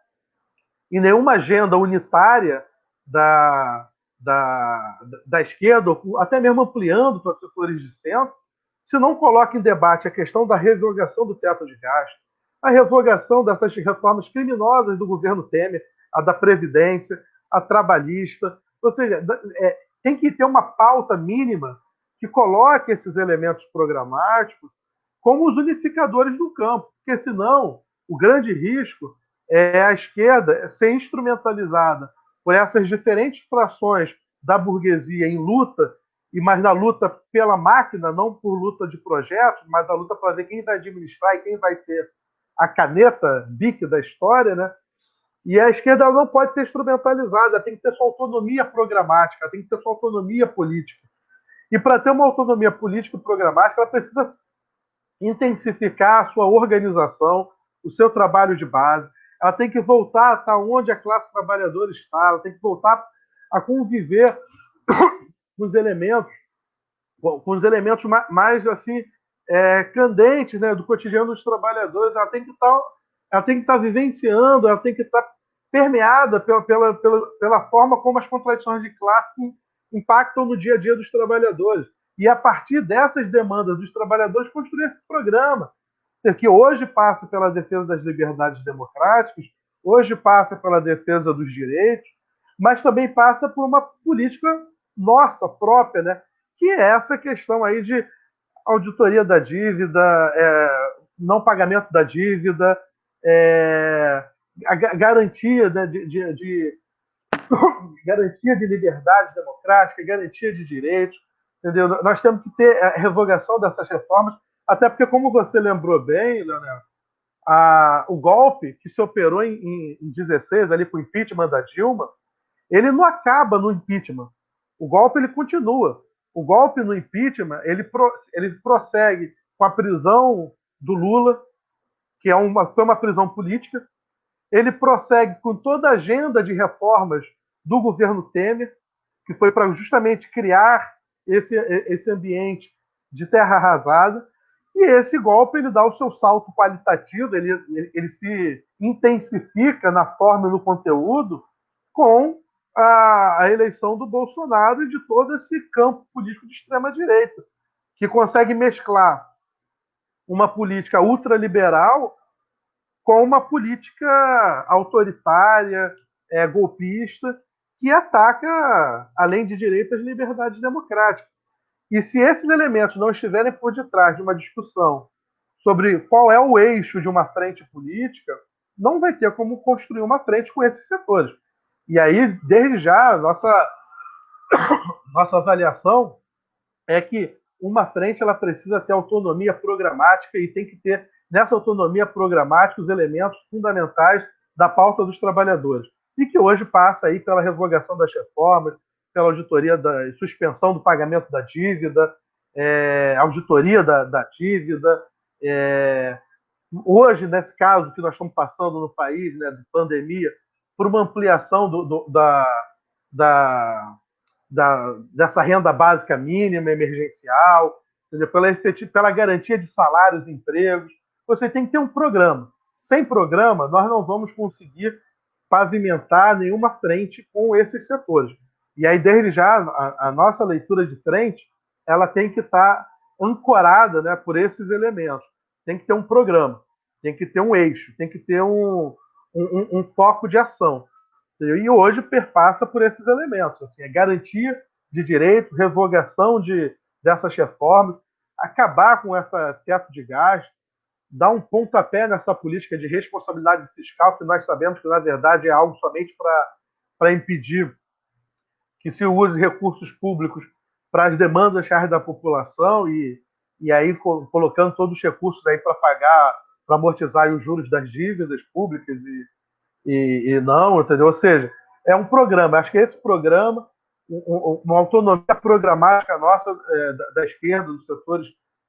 em nenhuma agenda unitária da, da esquerda, até mesmo ampliando para setores de centro, se não coloca em debate a questão da revogação do teto de gasto, a revogação dessas reformas criminosas do governo Temer, a da Previdência, a trabalhista. Ou seja, tem que ter uma pauta mínima que coloque esses elementos programáticos como os unificadores do campo, porque senão o grande risco é a esquerda ser instrumentalizada por essas diferentes frações da burguesia em luta, mas na luta pela máquina, não por luta de projetos, mas a luta para ver quem vai administrar e quem vai ter a caneta BIC da história, né? E a esquerda não pode ser instrumentalizada, tem que ter sua autonomia programática, tem que ter sua autonomia política. E para ter uma autonomia política e programática, ela precisa intensificar a sua organização, o seu trabalho de base, ela tem que voltar a estar onde a classe trabalhadora está, ela tem que voltar a conviver com os elementos mais assim, candentes, né, do cotidiano dos trabalhadores. Ela tem que estar vivenciando, ela tem que estar permeada pela forma como as contradições de classe impactam no dia a dia dos trabalhadores. E a partir dessas demandas dos trabalhadores construir esse programa, que hoje passa pela defesa das liberdades democráticas, hoje passa pela defesa dos direitos, mas também passa por uma política nossa própria, né? Que é essa questão aí de auditoria da dívida, não pagamento da dívida, a garantia, né, garantia de liberdade democrática, garantia de direitos, entendeu? Nós temos que ter a revogação dessas reformas, até porque, como você lembrou bem, Leonel, o golpe que se operou em 16, ali com o impeachment da Dilma, ele não acaba no impeachment. O golpe ele continua. O golpe no impeachment ele prossegue com a prisão do Lula, que foi uma prisão política. Ele prossegue com toda a agenda de reformas do governo Temer, que foi para justamente criar esse ambiente de terra arrasada. E esse golpe ele dá o seu salto qualitativo, ele se intensifica na forma e no conteúdo com a eleição do Bolsonaro e de todo esse campo político de extrema-direita, que consegue mesclar uma política ultraliberal com uma política autoritária, golpista, que ataca, além de direitos, as liberdades democráticas. E se esses elementos não estiverem por detrás de uma discussão sobre qual é o eixo de uma frente política, não vai ter como construir uma frente com esses setores. E aí, desde já, nossa avaliação é que uma frente ela precisa ter autonomia programática e tem que ter, nessa autonomia programática, os elementos fundamentais da pauta dos trabalhadores. E que hoje passa aí pela revogação das reformas, pela auditoria da suspensão do pagamento da dívida, auditoria da dívida. Hoje, nesse caso que nós estamos passando no país, né, de pandemia, por uma ampliação da, dessa renda básica mínima emergencial, entendeu? Pela garantia de salários e empregos. Você tem que ter um programa. Sem programa, nós não vamos conseguir pavimentar nenhuma frente com esses setores. E aí, desde já, a nossa leitura de frente, ela tem que estar ancorada, né, por esses elementos. Tem que ter um programa, tem que ter um eixo, tem que ter um foco de ação. E hoje perpassa por esses elementos. Assim, a garantia de direito, revogação dessas reformas, acabar com essa teto de gasto, dar um pontapé nessa política de responsabilidade fiscal, que nós sabemos que, na verdade, é algo somente para impedir que se use recursos públicos para as demandas reais da população e aí colocando todos os recursos aí para pagar, para amortizar os juros das dívidas públicas e não, entendeu? Ou seja, é um programa. Acho que esse programa, uma autonomia programática nossa, da esquerda, dos setores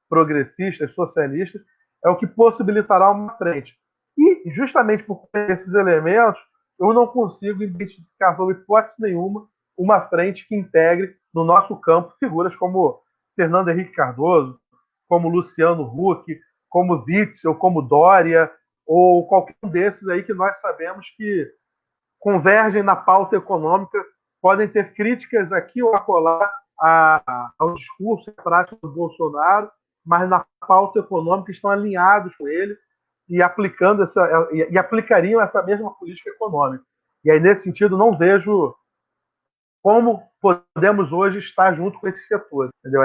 progressistas, socialistas, é o que possibilitará uma frente. E, justamente por esses elementos, eu não consigo identificar, sob hipótese nenhuma, uma frente que integre no nosso campo figuras como Fernando Henrique Cardoso, como Luciano Huck, como Witzel, como Dória, ou qualquer um desses aí que nós sabemos que convergem na pauta econômica, podem ter críticas aqui ou acolá ao discurso e prática do Bolsonaro, mas na pauta econômica estão alinhados com ele e aplicariam essa mesma política econômica. E aí, nesse sentido, não vejo como podemos hoje estar junto com esses setores, entendeu?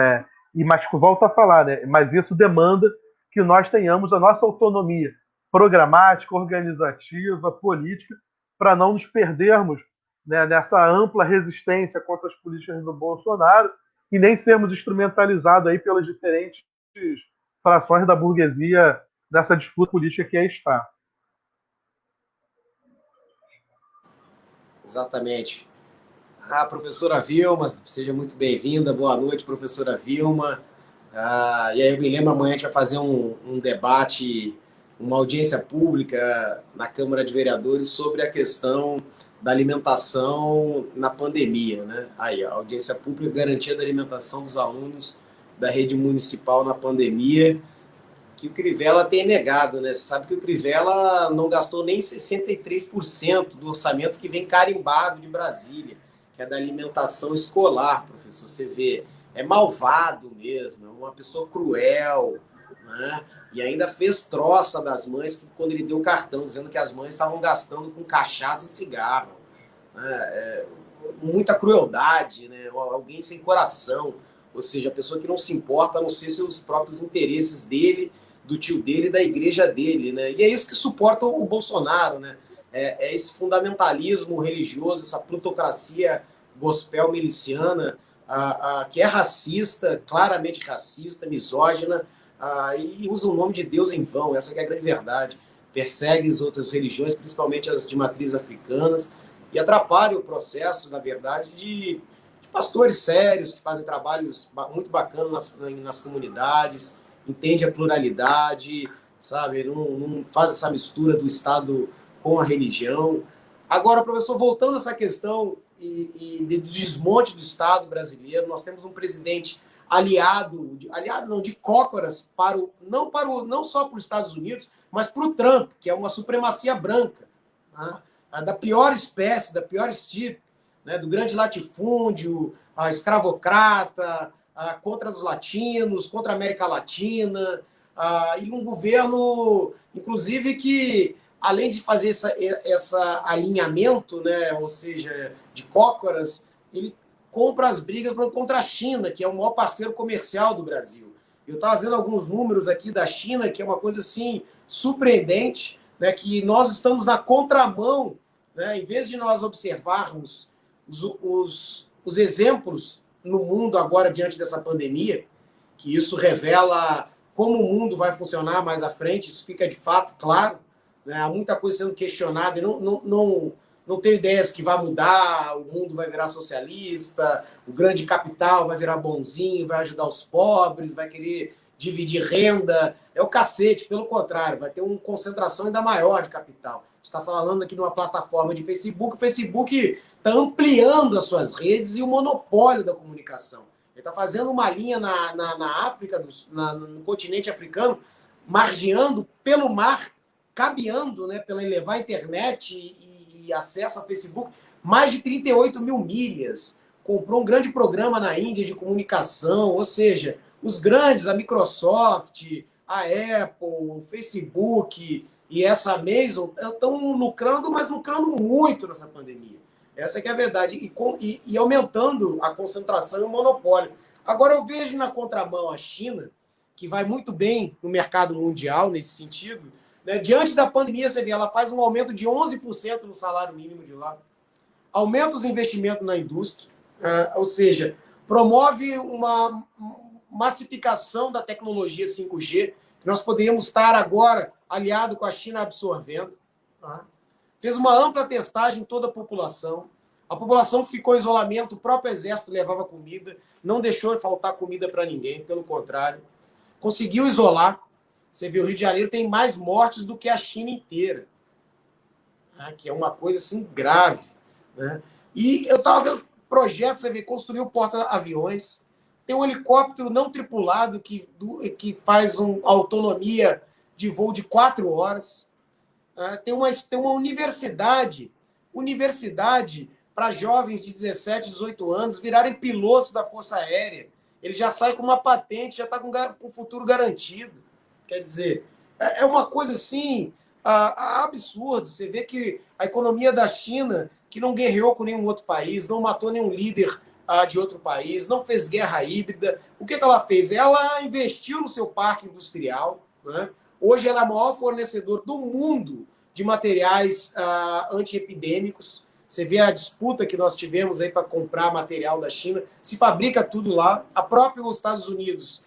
Mas volto a falar, né? Mas isso demanda que nós tenhamos a nossa autonomia programática, organizativa, política, para não nos perdermos, né, nessa ampla resistência contra as políticas do Bolsonaro e nem sermos instrumentalizados aí pelas diferentes frações da burguesia nessa disputa política que aí está. Exatamente. Professora Vilma, seja muito bem-vinda. Boa noite, professora Vilma. E aí eu me lembro, amanhã a gente vai fazer um debate, uma audiência pública na Câmara de Vereadores sobre a questão da alimentação na pandemia, né? Aí, a audiência pública, garantia da alimentação dos alunos da rede municipal na pandemia, que o Crivella tem negado, né? Você sabe que o Crivella não gastou nem 63% do orçamento que vem carimbado de Brasília, que é da alimentação escolar, professor. Você vê, é malvado mesmo, é uma pessoa cruel, né? E ainda fez troça das mães quando ele deu o cartão, dizendo que as mães estavam gastando com cachaça e cigarro. Né? Muita crueldade, né? Alguém sem coração, ou seja, a pessoa que não se importa a não ser seus próprios interesses dele, do tio dele e da igreja dele, né? E é isso que suporta o Bolsonaro, né? É esse fundamentalismo religioso, essa plutocracia gospel miliciana, que é racista, claramente racista, misógina, e usa o nome de Deus em vão. Essa que é a grande verdade. Persegue as outras religiões, principalmente as de matriz africanas, e atrapalha o processo, na verdade, de pastores sérios que fazem trabalhos muito bacanas nas comunidades, entende a pluralidade, sabe? Não faz essa mistura do Estado com a religião. Agora, professor, voltando a essa questão do desmonte do Estado brasileiro, nós temos um presidente aliado não, de cócoras não só para os Estados Unidos, mas para o Trump, que é uma supremacia branca, né? Da pior espécie, da pior estirpe, né? Do grande latifúndio, a escravocrata, contra os latinos, contra a América Latina, e um governo, inclusive, que, além de fazer essa alinhamento, né, ou seja, de cócoras, ele compra as brigas contra a China, que é o maior parceiro comercial do Brasil. Eu estava vendo alguns números aqui da China, que é uma coisa assim surpreendente, né, que nós estamos na contramão, né, em vez de nós observarmos os exemplos no mundo agora diante dessa pandemia, que isso revela como o mundo vai funcionar mais à frente, isso fica de fato claro, né? Há muita coisa sendo questionada e não tenho ideias que vai mudar, o mundo vai virar socialista, o grande capital vai virar bonzinho, vai ajudar os pobres, vai querer dividir renda, é o cacete, pelo contrário, vai ter uma concentração ainda maior de capital. Está falando aqui de uma plataforma de Facebook, o Facebook está ampliando as suas redes e o monopólio da comunicação. Ele está fazendo uma linha na África, no continente africano, margeando pelo mar, cabeando, né, pela levar internet e acesso ao Facebook, mais de 38 mil milhas. Comprou um grande programa na Índia de comunicação, ou seja, os grandes, a Microsoft, a Apple, o Facebook e essa Amazon estão lucrando, mas lucrando muito nessa pandemia. Essa que é a verdade. E aumentando a concentração e o monopólio. Agora eu vejo na contramão a China, que vai muito bem no mercado mundial nesse sentido, né? Diante da pandemia, você vê, ela faz um aumento de 11% no salário mínimo de lá, aumenta os investimentos na indústria, ou seja, promove uma massificação da tecnologia 5G, que nós poderíamos estar agora aliado com a China absorvendo. Tá? Fez uma ampla testagem em toda a população. A população que ficou em isolamento, o próprio exército levava comida, não deixou faltar comida para ninguém, pelo contrário. Conseguiu isolar. Você vê, o Rio de Janeiro tem mais mortes do que a China inteira, né? Que é uma coisa assim grave. Né? E eu estava vendo projetos, você vê, construiu porta-aviões, tem um helicóptero não tripulado que faz uma autonomia de voo de 4 horas. Tem uma universidade para jovens de 17, 18 anos virarem pilotos da Força Aérea. Ele já sai com uma patente, já está com o futuro garantido. Quer dizer, é uma coisa assim absurda. Você vê que a economia da China, que não guerreou com nenhum outro país, não matou nenhum líder de outro país, não fez guerra híbrida. O que ela fez? Ela investiu no seu parque industrial. Né? Hoje ela é o maior fornecedor do mundo de materiais antiepidêmicos. Você vê a disputa que nós tivemos aí para comprar material da China. Se fabrica tudo lá. A própria os Estados Unidos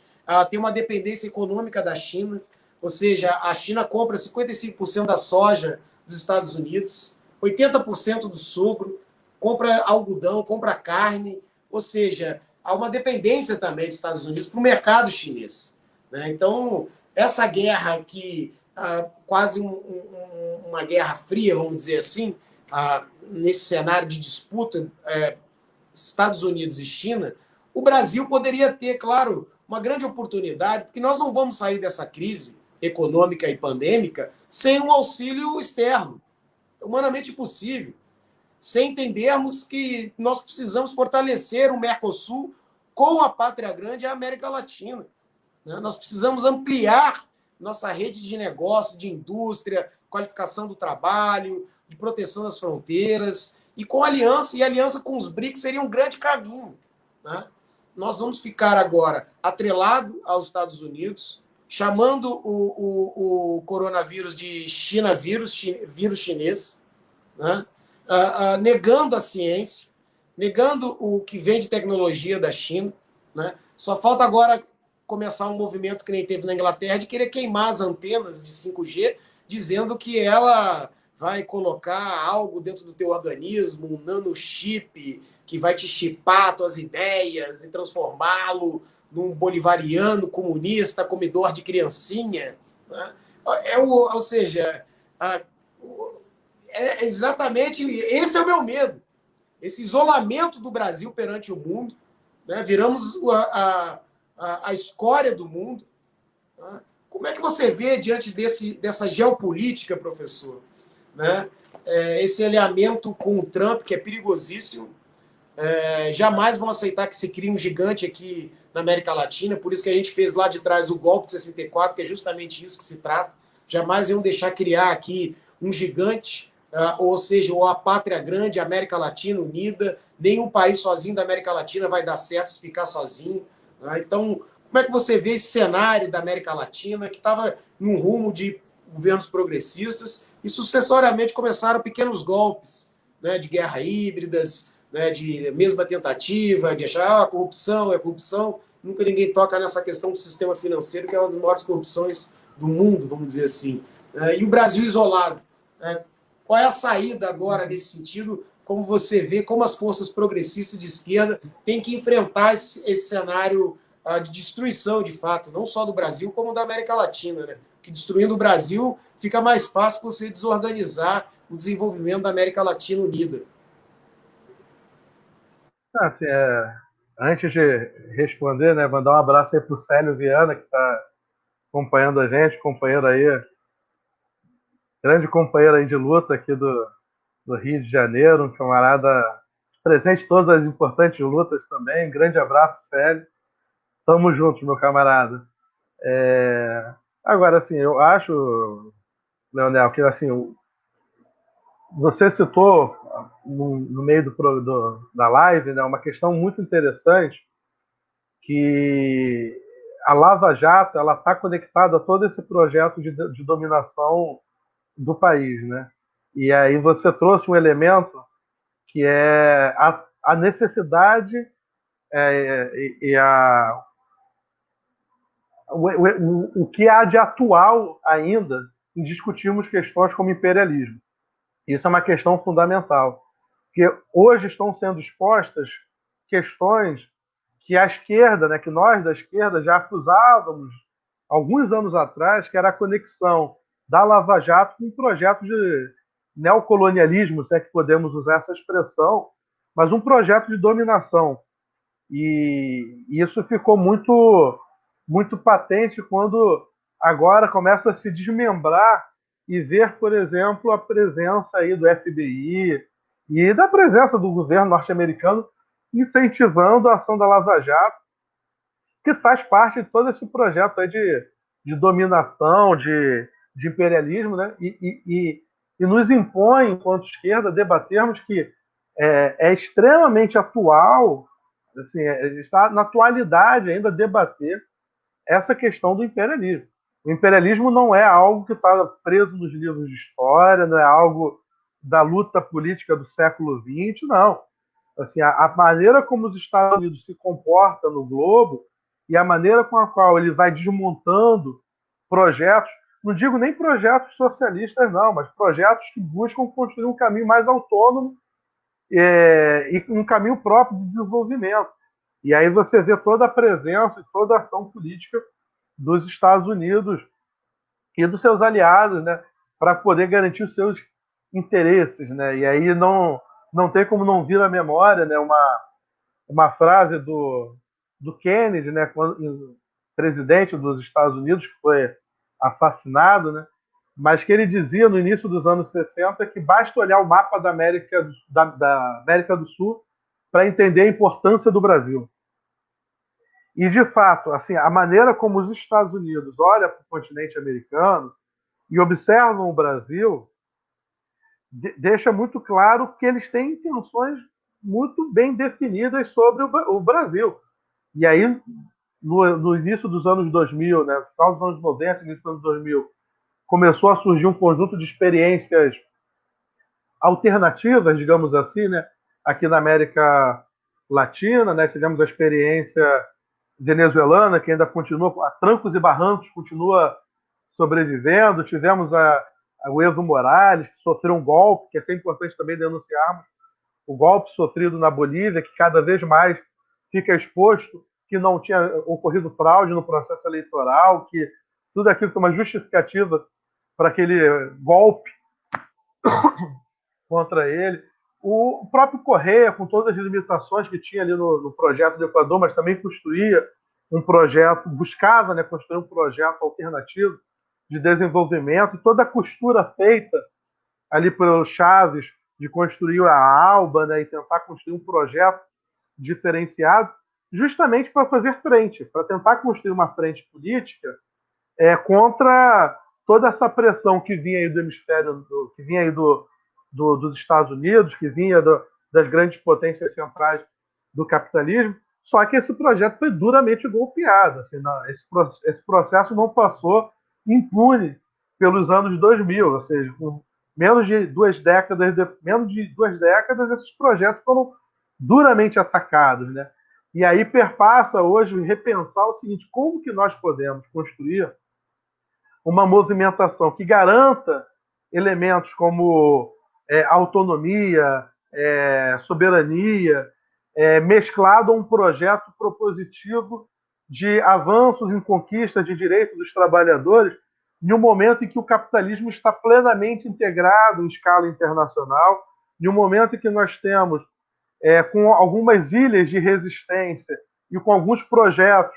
tem uma dependência econômica da China. Ou seja, a China compra 55% da soja dos Estados Unidos, 80% do sucro, compra algodão, compra carne. Ou seja, há uma dependência também dos Estados Unidos para o mercado chinês. Né? Então, essa guerra aqui, quase uma guerra fria, vamos dizer assim, nesse cenário de disputa Estados Unidos e China, o Brasil poderia ter, claro, uma grande oportunidade, porque nós não vamos sair dessa crise econômica e pandêmica sem um auxílio externo. É humanamente impossível. Sem entendermos que nós precisamos fortalecer o Mercosul com a Pátria Grande e a América Latina. Né? Nós precisamos ampliar nossa rede de negócio, de indústria, qualificação do trabalho, de proteção das fronteiras, e com aliança, e aliança com os BRICS seria um grande caminho. Né? Nós vamos ficar agora atrelado aos Estados Unidos, chamando o coronavírus de China vírus chinês, né? Negando a ciência, negando o que vem de tecnologia da China. Né? Só falta agora começar um movimento que nem teve na Inglaterra de querer queimar as antenas de 5G, dizendo que ela vai colocar algo dentro do teu organismo, um nanochip, que vai te chipar tuas ideias e transformá-lo num bolivariano comunista, comedor de criancinha. Né? Ou seja, exatamente esse é o meu medo. Esse isolamento do Brasil perante o mundo. Né? Viramos a escória do mundo. Né? Como é que você vê diante dessa geopolítica, professor? Né? Esse alinhamento com o Trump, que é perigosíssimo. Jamais vão aceitar que se crie um gigante aqui na América Latina, por isso que a gente fez lá de trás o golpe de 64, que é justamente isso que se trata. Jamais iam deixar criar aqui um gigante, ou seja, ou a Pátria Grande, a América Latina unida. Nenhum país sozinho da América Latina vai dar certo se ficar sozinho. Né? Então, como é que você vê esse cenário da América Latina, que estava num rumo de governos progressistas, e sucessoriamente começaram pequenos golpes, né, de guerra híbridas, né, de mesma tentativa, de achar a corrupção é corrupção. Nunca ninguém toca nessa questão do sistema financeiro, que é uma das maiores corrupções do mundo, vamos dizer assim. E o Brasil isolado. Né? Qual é a saída agora nesse sentido? Como você vê, como as forças progressistas de esquerda têm que enfrentar esse cenário de destruição, de fato, não só do Brasil, como da América Latina, né? Que destruindo o Brasil fica mais fácil você desorganizar o desenvolvimento da América Latina unida. Assim, antes de responder, né, mandar um abraço aí pro Célio Viana, que está acompanhando a gente, companheiro aí, grande companheiro aí de luta aqui do Rio de Janeiro, um camarada presente em todas as importantes lutas também. Grande abraço, Célio. Tamo juntos, meu camarada. Agora, assim, eu acho, Leonel, que assim, você citou no meio da live, né, uma questão muito interessante, que a Lava Jato ela está conectada a todo esse projeto de dominação do país, né? E aí você trouxe um elemento que é a necessidade e o que há de atual ainda em discutirmos questões como imperialismo. Isso é uma questão fundamental, porque hoje estão sendo expostas questões que a esquerda, né, que nós da esquerda já acusávamos alguns anos atrás, que era a conexão da Lava Jato com um projeto de neocolonialismo, se é que podemos usar essa expressão, mas um projeto de dominação. E isso ficou muito patente quando agora começa a se desmembrar e ver, por exemplo, a presença aí do FBI e da presença do governo norte-americano incentivando a ação da Lava Jato, que faz parte de todo esse projeto aí de dominação, de imperialismo, né? E nos impõe, enquanto esquerda, debatermos que é extremamente atual, assim, está na atualidade ainda debater essa questão do imperialismo. O imperialismo não é algo que está preso nos livros de história, não é algo da luta política do século XX, não. Assim, a maneira como os Estados Unidos se comportam no globo e a maneira com a qual ele vai desmontando projetos, não digo nem projetos socialistas, não, mas projetos que buscam construir um caminho mais autônomo e um caminho próprio de desenvolvimento. E aí você vê toda a presença e toda a ação política dos Estados Unidos e dos seus aliados, né, para poder garantir os seus interesses, né? E aí não tem como não vir à memória, né, uma frase do Kennedy, né, quando, presidente dos Estados Unidos, que foi assassinado, né, mas que ele dizia no início dos anos 60 que basta olhar o mapa da América do Sul para entender a importância do Brasil. E, de fato, assim, a maneira como os Estados Unidos olham para o continente americano e observam o Brasil deixa muito claro que eles têm intenções muito bem definidas sobre o Brasil. E aí, no início dos anos 2000, né, no final dos anos 90, início dos anos 2000, começou a surgir um conjunto de experiências alternativas, digamos assim, né, aqui na América Latina, né, tivemos a experiência venezuelana, que ainda continua, a trancos e barrancos, continua sobrevivendo. Tivemos o Evo Morales, que sofreu um golpe, que é sempre importante também denunciarmos, o golpe sofrido na Bolívia, que cada vez mais fica exposto que não tinha ocorrido fraude no processo eleitoral, que tudo aquilo foi uma justificativa para aquele golpe contra ele. O próprio Correia, com todas as limitações que tinha ali no projeto do Equador, mas também construía um projeto, buscava, né, construir um projeto alternativo de desenvolvimento, e toda a costura feita ali pelo Chaves de construir a ALBA, né, e tentar construir um projeto diferenciado, justamente para fazer frente, para tentar construir uma frente política contra toda essa pressão que vinha aí do hemisfério, que vinha aí dos Estados Unidos, que vinha das grandes potências centrais do capitalismo. Só que esse projeto foi duramente golpeado. Assim, esse processo não passou impune pelos anos 2000, ou seja, com menos de duas décadas, esses projetos foram duramente atacados, né? E aí perpassa hoje repensar o seguinte: como que nós podemos construir uma movimentação que garanta elementos como autonomia, soberania, mesclado a um projeto propositivo de avanços em conquista de direitos dos trabalhadores, em um momento em que o capitalismo está plenamente integrado em escala internacional, em um momento em que nós temos, com algumas ilhas de resistência e com alguns projetos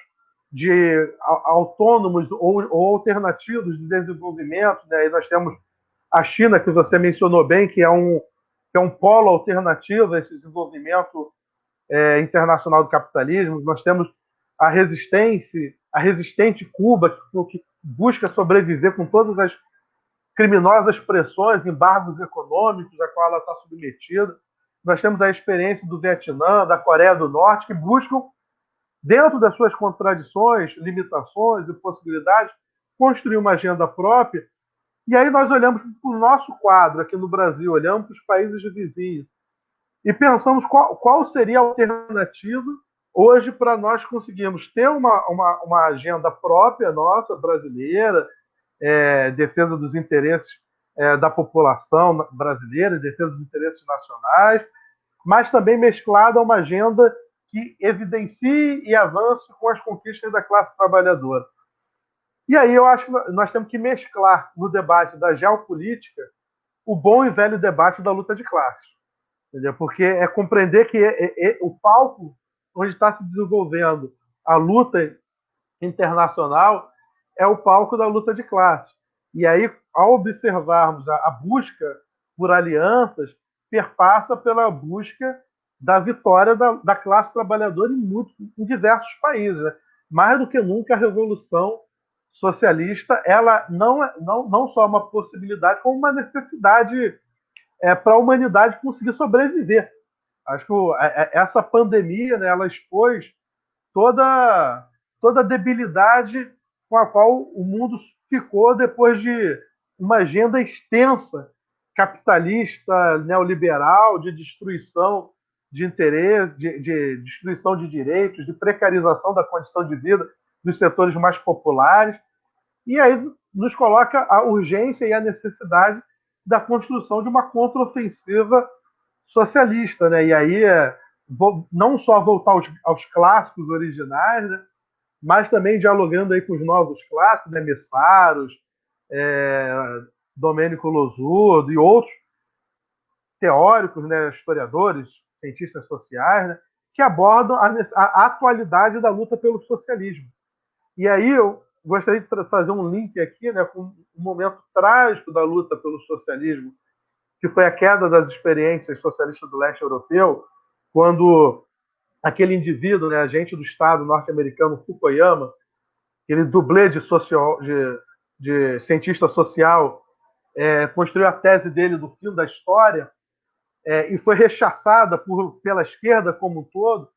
de autônomos ou alternativos de desenvolvimento, né? E nós temos a China, que você mencionou bem, que é um polo alternativo a esse desenvolvimento internacional do capitalismo. Nós temos a resistente Cuba, que busca sobreviver com todas as criminosas pressões, embargos econômicos a qual ela está submetida. Nós temos a experiência do Vietnã, da Coreia do Norte, que buscam, dentro das suas contradições, limitações e possibilidades, construir uma agenda própria. E aí nós olhamos para o nosso quadro aqui no Brasil, olhamos para os países vizinhos e pensamos qual seria a alternativa hoje para nós conseguirmos ter uma agenda própria nossa, brasileira, defesa dos interesses da população brasileira, defesa dos interesses nacionais, mas também mesclada a uma agenda que evidencie e avance com as conquistas da classe trabalhadora. E aí eu acho que nós temos que mesclar no debate da geopolítica o bom e velho debate da luta de classes. Entendeu? Porque é compreender que o palco onde está se desenvolvendo a luta internacional é o palco da luta de classe. E aí, ao observarmos a busca por alianças, perpassa pela busca da vitória da classe trabalhadora em diversos países. Né? Mais do que nunca, a Revolução Socialista ela não só é uma possibilidade, como uma necessidade para a humanidade conseguir sobreviver. Acho que essa pandemia, né, ela expôs toda a debilidade com a qual o mundo ficou depois de uma agenda extensa, capitalista, neoliberal, de destruição de interesse, de destruição de direitos, de precarização da condição de vida dos setores mais populares. E aí nos coloca a urgência e a necessidade da construção de uma contraofensiva socialista, né? E aí não só voltar aos clássicos originais, né? Mas também dialogando aí com os novos clássicos, né? Messaros, Domênico Losurdo e outros teóricos, né? Historiadores, cientistas sociais, né? Que abordam a atualidade da luta pelo socialismo. E aí eu gostaria de fazer um link aqui, né, com um momento trágico da luta pelo socialismo, que foi a queda das experiências socialistas do leste europeu, quando aquele indivíduo, né, agente do Estado norte-americano Fukuyama, aquele dublê de cientista social, construiu a tese dele do fim da história e foi rechaçada pela esquerda como um todo.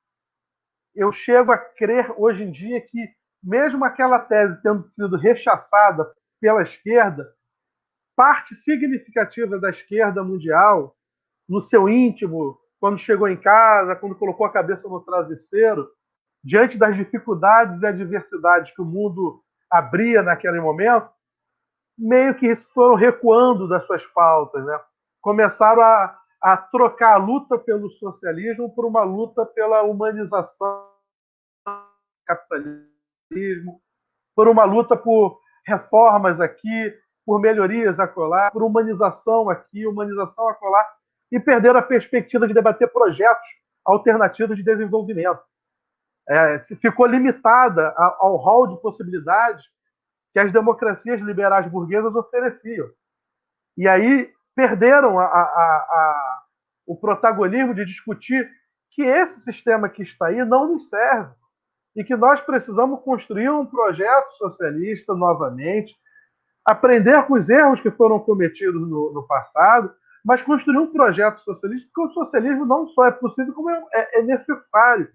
Eu chego a crer hoje em dia que, mesmo aquela tese tendo sido rechaçada pela esquerda, parte significativa da esquerda mundial, no seu íntimo, quando chegou em casa, quando colocou a cabeça no travesseiro, diante das dificuldades e adversidades que o mundo abria naquele momento, meio que foram recuando das suas pautas, né? Começaram a trocar a luta pelo socialismo por uma luta pela humanização do capitalismo, por uma luta por reformas aqui, por melhorias acolá, por humanização aqui, humanização acolá, e perderam a perspectiva de debater projetos alternativos de desenvolvimento. Ficou limitada ao rol de possibilidades que as democracias liberais burguesas ofereciam. E aí perderam o protagonismo de discutir que esse sistema que está aí não nos serve e que nós precisamos construir um projeto socialista novamente, aprender com os erros que foram cometidos no passado, mas construir um projeto socialista, porque o socialismo não só é possível, como é necessário.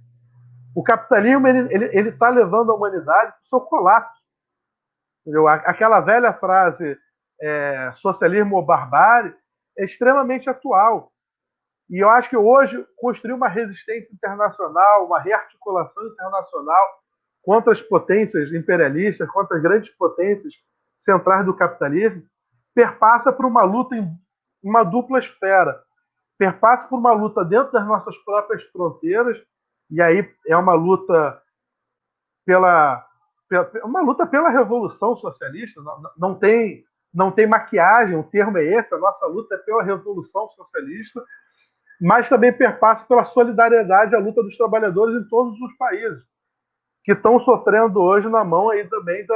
O capitalismo ele está levando a humanidade para o seu colapso. Entendeu? Aquela velha frase, socialismo ou barbárie, é extremamente atual. E eu acho que hoje construir uma resistência internacional, uma rearticulação internacional contra as potências imperialistas, contra as grandes potências centrais do capitalismo, perpassa por uma luta em uma dupla esfera. Perpassa por uma luta dentro das nossas próprias fronteiras, e aí é uma luta uma luta pela revolução socialista. Não tem maquiagem, o termo é esse, a nossa luta é pela revolução socialista, mas também perpassa pela solidariedade à luta dos trabalhadores em todos os países, que estão sofrendo hoje na mão aí também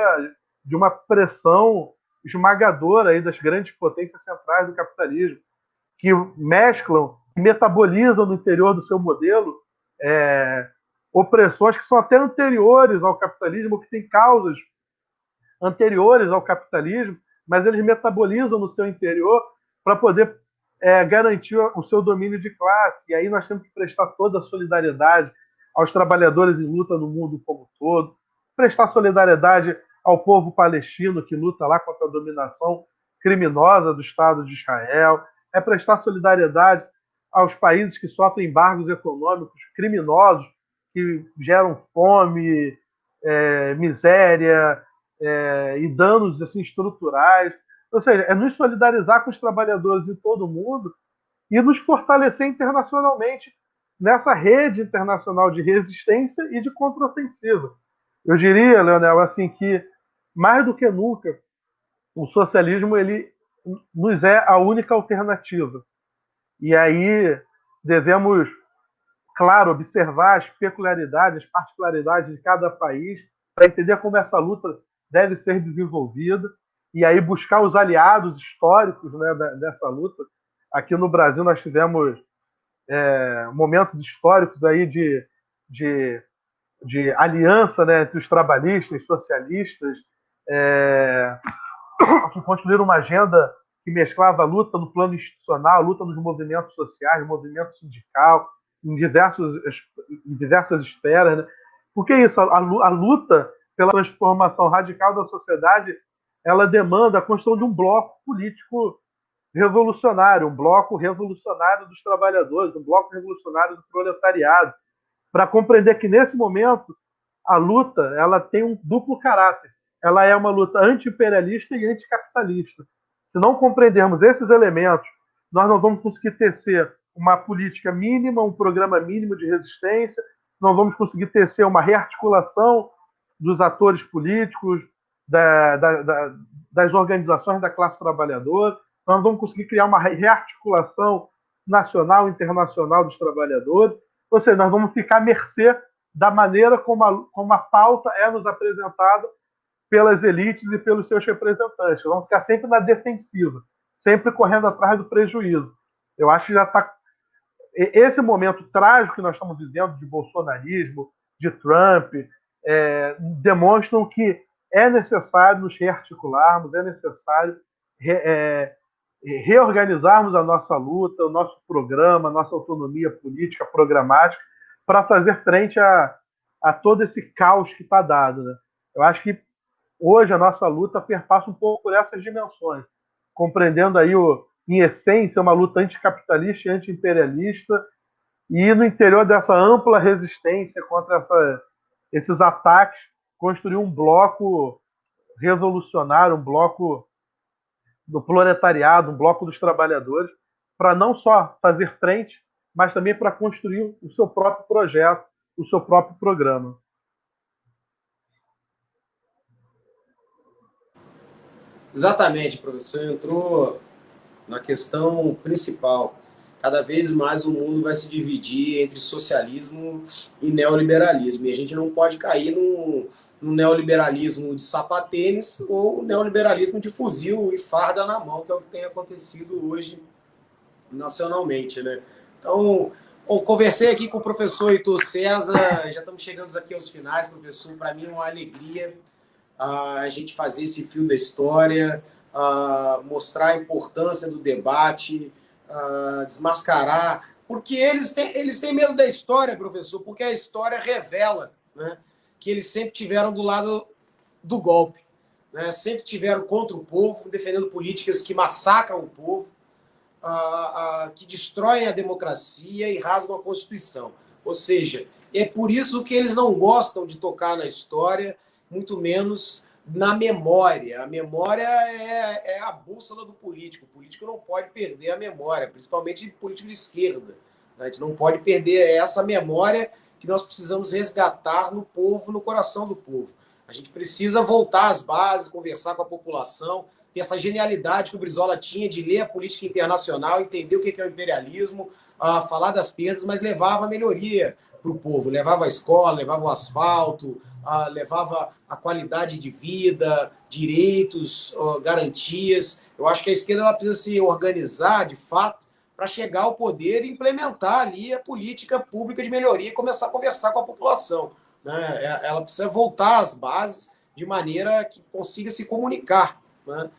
de uma pressão esmagadora aí das grandes potências centrais do capitalismo, que mesclam, metabolizam no interior do seu modelo opressões que são até anteriores ao capitalismo, que têm causas anteriores ao capitalismo, mas eles metabolizam no seu interior para poder garantir o seu domínio de classe. E aí nós temos que prestar toda a solidariedade aos trabalhadores em luta no mundo como um todo, prestar solidariedade ao povo palestino que luta lá contra a dominação criminosa do Estado de Israel, prestar solidariedade aos países que sofrem embargos econômicos criminosos que geram fome, miséria e danos assim, estruturais. Ou seja, é nos solidarizar com os trabalhadores de todo mundo e nos fortalecer internacionalmente nessa rede internacional de resistência e de contraofensiva. Eu diria, Leonel, assim, que mais do que nunca o socialismo ele nos é a única alternativa. E aí devemos, claro, observar as peculiaridades, as particularidades de cada país para entender como essa luta deve ser desenvolvida e aí buscar os aliados históricos, né, dessa luta. Aqui no Brasil nós tivemos momentos históricos aí de aliança, né, entre os trabalhistas, socialistas, que construíram uma agenda que mesclava a luta no plano institucional, a luta nos movimentos sociais, movimento sindical, em diversas esferas. Né? Porque isso, a luta pela transformação radical da sociedade, ela demanda a construção de um bloco político revolucionário, um bloco revolucionário dos trabalhadores, um bloco revolucionário do proletariado, para compreender que, nesse momento, a luta ela tem um duplo caráter. Ela é uma luta anti-imperialista e anticapitalista. Se não compreendermos esses elementos, nós não vamos conseguir tecer uma política mínima, um programa mínimo de resistência, não vamos conseguir tecer uma rearticulação dos atores políticos, das organizações da classe trabalhadora, nós não vamos conseguir criar uma rearticulação nacional e internacional dos trabalhadores, ou seja, nós vamos ficar à mercê da maneira como a pauta é nos apresentada pelas elites e pelos seus representantes. Vamos ficar sempre na defensiva, sempre correndo atrás do prejuízo. Eu acho que já está... Esse momento trágico que nós estamos vivendo de bolsonarismo, de Trump, demonstram que é necessário nos rearticularmos, é necessário reorganizarmos a nossa luta, o nosso programa, a nossa autonomia política, programática, para fazer frente a todo esse caos que está dado. Né? Eu acho que hoje a nossa luta perpassa um pouco por essas dimensões, compreendendo aí, em essência, uma luta anticapitalista e antiimperialista, e no interior dessa ampla resistência contra esses ataques, construir um bloco revolucionário, um bloco do proletariado, um bloco dos trabalhadores, para não só fazer frente, mas também para construir o seu próprio projeto, o seu próprio programa. Exatamente, professor. Entrou na questão principal. Cada vez mais o mundo vai se dividir entre socialismo e neoliberalismo. E a gente não pode cair no neoliberalismo de sapatênis ou neoliberalismo de fuzil e farda na mão, que é o que tem acontecido hoje nacionalmente. Né? Então, conversei aqui com o professor Heitor César, já estamos chegando aqui aos finais, professor. Para mim é uma alegria a gente fazer esse fio da história, mostrar a importância do debate, desmascarar, porque eles têm medo da história, professor, porque a história revela, né, que eles sempre tiveram do lado do golpe, né, sempre tiveram contra o povo, defendendo políticas que massacram o povo, que destroem a democracia e rasgam a Constituição. Ou seja, é por isso que eles não gostam de tocar na história, muito menos na memória. A memória é a bússola do político. O político não pode perder a memória, principalmente político de esquerda. A gente não pode perder essa memória que nós precisamos resgatar no povo, no coração do povo. A gente precisa voltar às bases, conversar com a população, ter essa genialidade que o Brizola tinha de ler a política internacional, entender o que é o imperialismo, falar das perdas, mas levava a melhoria para o povo, levava a escola, levava o asfalto, levava a qualidade de vida, direitos, garantias. Eu acho que a esquerda ela precisa se organizar, de fato, para chegar ao poder e implementar ali a política pública de melhoria e começar a conversar com a população. Né? Ela precisa voltar às bases de maneira que consiga se comunicar. Né?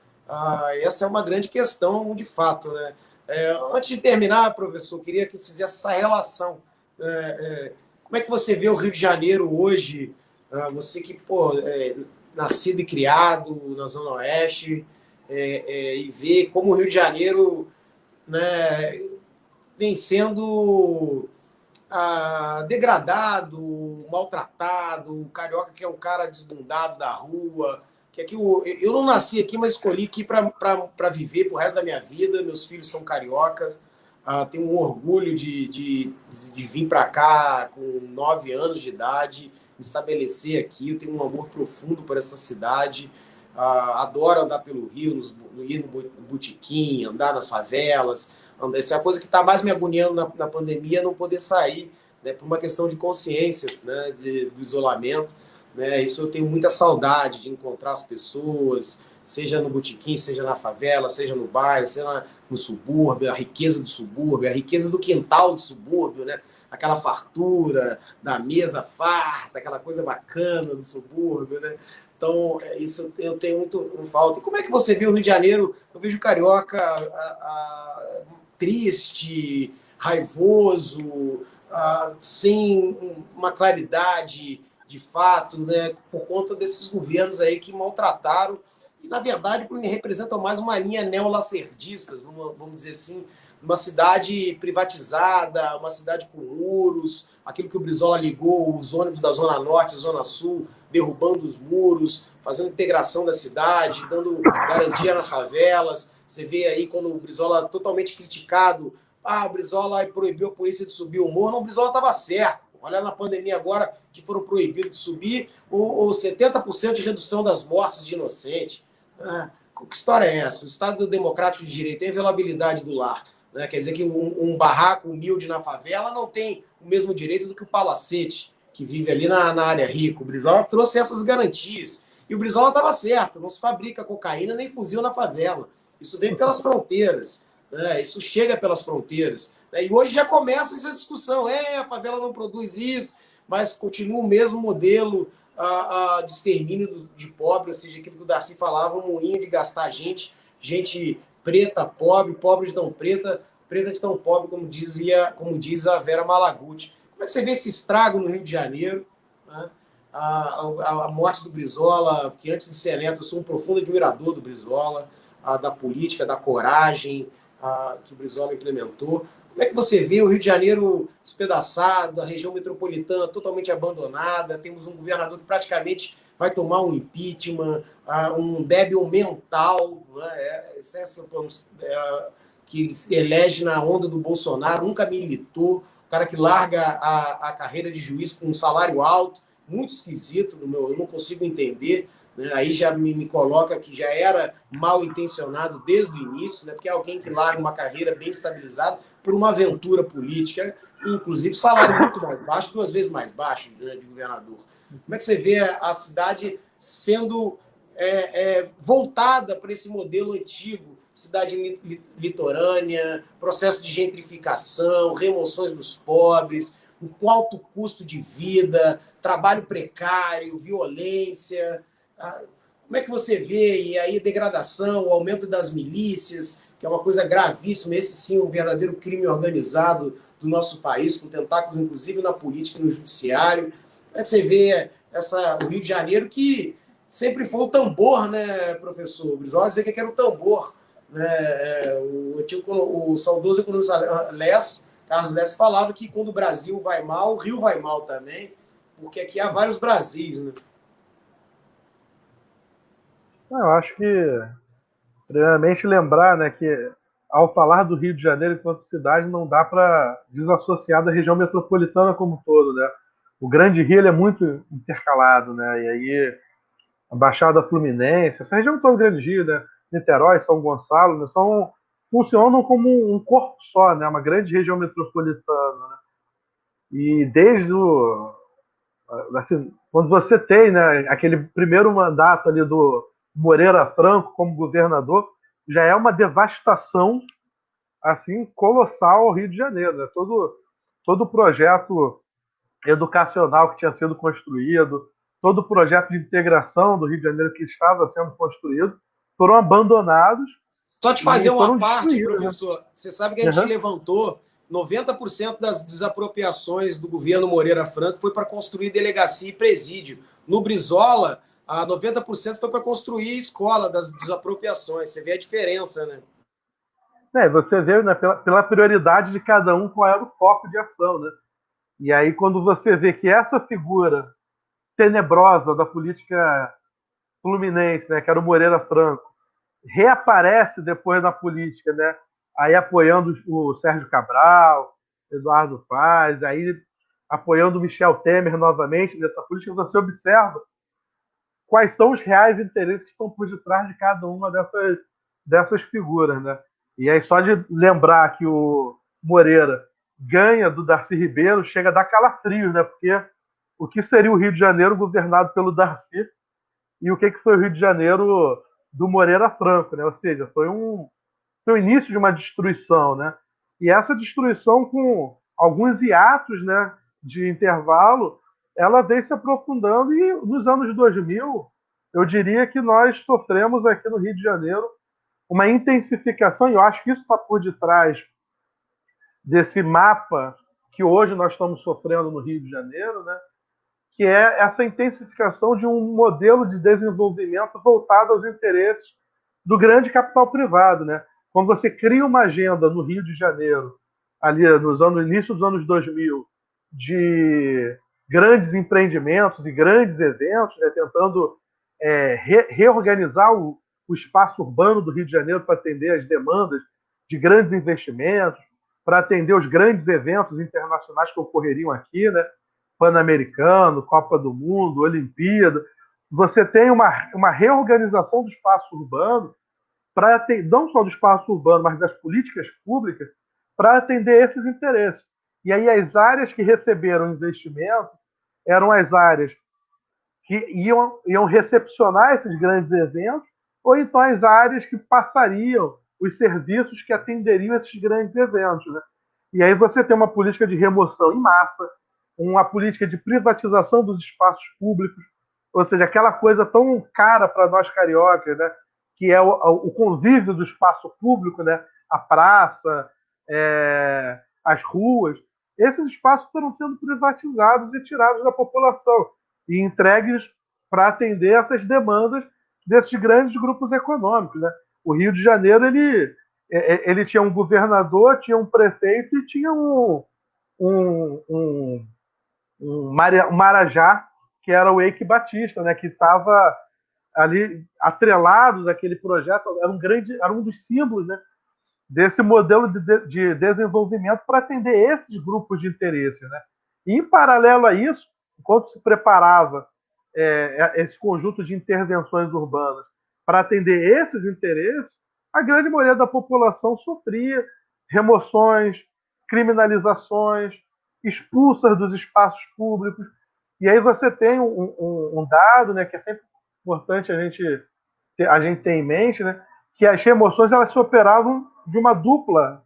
Essa é uma grande questão, de fato. Né? Antes de terminar, professor, eu queria que fizesse essa relação. Como é que você vê o Rio de Janeiro hoje? Você que, nascido e criado na Zona Oeste, e vê como o Rio de Janeiro, né, vem sendo degradado, maltratado, o carioca que é um cara desbundado da rua, que aqui eu não nasci aqui, mas escolhi aqui para viver pro resto da minha vida. Meus filhos são cariocas, tenho um orgulho de vir para cá com 9 anos de idade, me estabelecer aqui. Eu tenho um amor profundo por essa cidade. Adoro andar pelo Rio, ir no botequim, andar nas favelas. Essa é a coisa que está mais me agoniando na pandemia, não poder sair, né, por uma questão de consciência, né, do isolamento. Né, isso eu tenho muita saudade de encontrar as pessoas, seja no botequim, seja na favela, seja no bairro, seja no subúrbio, a riqueza do subúrbio, a riqueza do quintal do subúrbio, né? Aquela fartura da mesa farta, aquela coisa bacana do subúrbio, né? Então, isso eu tenho muito falta. E como é que você vê o Rio de Janeiro? Eu vejo o carioca triste, raivoso, sem uma claridade de fato, né, por conta desses governos aí que maltrataram e, na verdade, representam mais uma linha neolacerdista, vamos dizer assim, uma cidade privatizada, uma cidade com muros, aquilo que o Brizola ligou, os ônibus da Zona Norte e Zona Sul, derrubando os muros, fazendo integração da cidade, dando garantia nas favelas. Você vê aí quando o Brizola totalmente criticado, o Brizola proibiu a polícia de subir o morro. Não, o Brizola estava certo. Olha na pandemia agora, que foram proibidos de subir, o 70% de redução das mortes de inocente. Que história é essa? O Estado Democrático de Direito, a inviolabilidade do lar. Né? Quer dizer que um barraco humilde na favela não tem o mesmo direito do que o palacete, que vive ali na área rica. O Brizola trouxe essas garantias. E o Brizola estava certo, não se fabrica cocaína nem fuzil na favela. Isso vem pelas fronteiras, né? Isso chega pelas fronteiras. Né? E hoje já começa essa discussão. A favela não produz isso, mas continua o mesmo modelo de extermínio de pobre, ou seja, aquilo que o Darcy falava, um moinho de gastar gente preta, pobre, pobre de tão preta, preta de tão pobre, como diz a Vera Malaguti. Como é que você vê esse estrago no Rio de Janeiro? Né? A morte do Brizola, que antes de ser eleito, eu sou um profundo admirador do Brizola, da política, da coragem que o Brizola implementou. Como é que você vê o Rio de Janeiro despedaçado, a região metropolitana totalmente abandonada? Temos um governador que praticamente vai tomar um impeachment, um débil mental, né? Que elege na onda do Bolsonaro, nunca militou, o cara que larga a carreira de juiz com um salário alto, muito esquisito, eu não consigo entender. Né? Aí já me coloca que já era mal intencionado desde o início, né? Porque é alguém que larga uma carreira bem estabilizada por uma aventura política, inclusive salário muito mais baixo, 2 vezes mais baixo, né, de governador. Como é que você vê a cidade sendo voltada para esse modelo antigo, cidade litorânea, processo de gentrificação, remoções dos pobres, um alto custo de vida, trabalho precário, violência? Como é que você vê, e aí degradação, o aumento das milícias, que é uma coisa gravíssima, esse sim um verdadeiro crime organizado do nosso país, com tentáculos inclusive na política e no judiciário. Como é que você vê o Rio de Janeiro, que sempre foi o tambor, né, professor? O Brizola dizia que era o tambor. Né? O saudoso economista Carlos Less falava que quando o Brasil vai mal, o Rio vai mal também, porque aqui há vários Brasis, né? Eu acho que, primeiramente, lembrar, né, que ao falar do Rio de Janeiro enquanto cidade, não dá para desassociar da região metropolitana como um todo, né? o Grande Rio ele é muito intercalado, né? E aí a Baixada Fluminense, essa região toda do Grande Rio, né? Niterói, São Gonçalo, né? Funcionam como um corpo só, né? Uma grande região metropolitana, né? E desde o assim, quando você tem, né, aquele primeiro mandato ali do Moreira Franco como governador, já é uma devastação assim colossal ao Rio de Janeiro, né? Todo o projeto educacional que tinha sido construído, todo o projeto de integração do Rio de Janeiro que estava sendo construído, foram abandonados Só te fazer e uma foram parte, destruídos, né? professor. Você sabe que a gente Uhum. levantou 90% das desapropriações do governo Moreira Franco foi para construir delegacia e presídio. No Brizola, a 90% foi para construir escola das desapropriações. Você vê a diferença, né? Você vê, né, pela prioridade de cada um qual era o foco de ação, né? E aí quando você vê que essa figura tenebrosa da política fluminense, né, que era o Moreira Franco, reaparece depois na política, né, aí apoiando o Sérgio Cabral, Eduardo Paz, aí apoiando o Michel Temer novamente nessa política, você observa quais são os reais interesses que estão por detrás de cada uma dessas figuras, né? E aí só de lembrar que o Moreira ganha do Darcy Ribeiro, chega a dar calafrios, né? Porque o que seria o Rio de Janeiro governado pelo Darcy e o que foi o Rio de Janeiro do Moreira Franco, né? Ou seja, foi o início de uma destruição, né? E essa destruição, com alguns hiatos, né, de intervalo, ela vem se aprofundando e nos anos 2000, eu diria que nós sofremos aqui no Rio de Janeiro uma intensificação, e eu acho que isso está por detrás desse mapa que hoje nós estamos sofrendo no Rio de Janeiro, né, que é essa intensificação de um modelo de desenvolvimento voltado aos interesses do grande capital privado, né? Quando você cria uma agenda no Rio de Janeiro, ali no início dos anos 2000, de grandes empreendimentos e grandes eventos, né, tentando reorganizar o espaço urbano do Rio de Janeiro para atender as demandas de grandes investimentos, para atender os grandes eventos internacionais que ocorreriam aqui, né? Pan-Americano, Copa do Mundo, Olimpíada. Você tem uma reorganização do espaço urbano, para não só do espaço urbano, mas das políticas públicas, para atender esses interesses. E aí as áreas que receberam investimento eram as áreas que iam recepcionar esses grandes eventos, ou então as áreas que passariam os serviços que atenderiam esses grandes eventos, né? E aí você tem uma política de remoção em massa, uma política de privatização dos espaços públicos, ou seja, aquela coisa tão cara para nós cariocas, né, que é o convívio do espaço público, né, a praça, as ruas. Esses espaços foram sendo privatizados e tirados da população e entregues para atender essas demandas desses grandes grupos econômicos, né? O Rio de Janeiro ele tinha um governador, tinha um prefeito e tinha um Marajá, que era o Eike Batista, né, que estava ali atrelado daquele projeto, era um dos símbolos, né, desse modelo de desenvolvimento para atender esses grupos de interesse, né? E, em paralelo a isso, enquanto se preparava esse conjunto de intervenções urbanas para atender esses interesses, a grande maioria da população sofria remoções, criminalizações, expulsas dos espaços públicos. E aí você tem um dado, né, que é sempre importante a gente ter em mente, né, que as remoções elas se operavam de uma dupla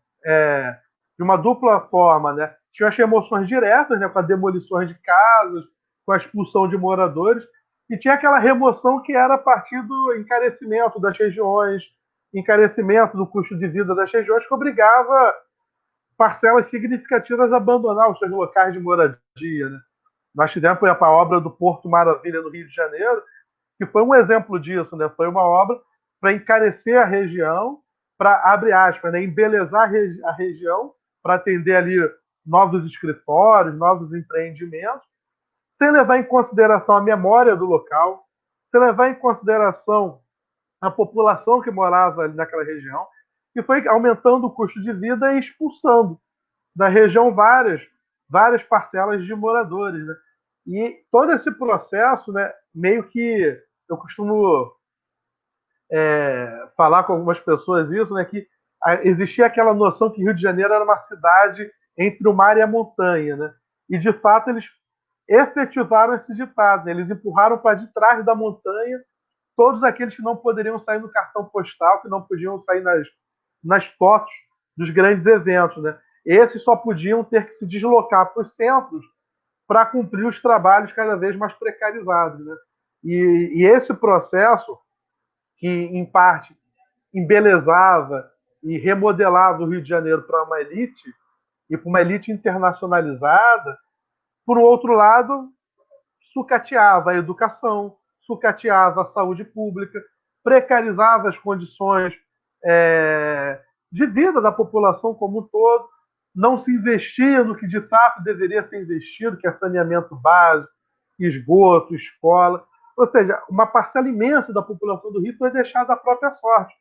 forma, né? Tinha as remoções diretas, né, com as demolições de casas, com a expulsão de moradores, e tinha aquela remoção que era a partir do encarecimento das regiões, encarecimento do custo de vida das regiões, que obrigava parcelas significativas a abandonar os seus locais de moradia, né? Nós tivemos, por exemplo, a obra do Porto Maravilha no Rio de Janeiro, que foi um exemplo disso, né? Foi uma obra para encarecer a região, para, abre aspas, né, embelezar a região, para atender ali novos escritórios, novos empreendimentos, sem levar em consideração a memória do local, sem levar em consideração a população que morava ali naquela região, e foi aumentando o custo de vida e expulsando da região várias parcelas de moradores, né? E todo esse processo, né, meio que eu costumo falar com algumas pessoas isso, né, que existia aquela noção que Rio de Janeiro era uma cidade entre o mar e a montanha, né? E de fato eles efetivaram esse ditado, né? Eles empurraram para de trás da montanha todos aqueles que não poderiam sair no cartão postal, que não podiam sair nas fotos dos grandes eventos, né? Esses só podiam ter que se deslocar para os centros para cumprir os trabalhos cada vez mais precarizados, né? E esse processo, que em parte embelezava e remodelava o Rio de Janeiro para uma elite, e para uma elite internacionalizada, por outro lado, sucateava a educação, sucateava a saúde pública, precarizava as condições de vida da população como um todo, não se investia no que de fato deveria ser investido, que é saneamento básico, esgoto, escola. Ou seja, uma parcela imensa da população do Rio foi deixada à própria sorte.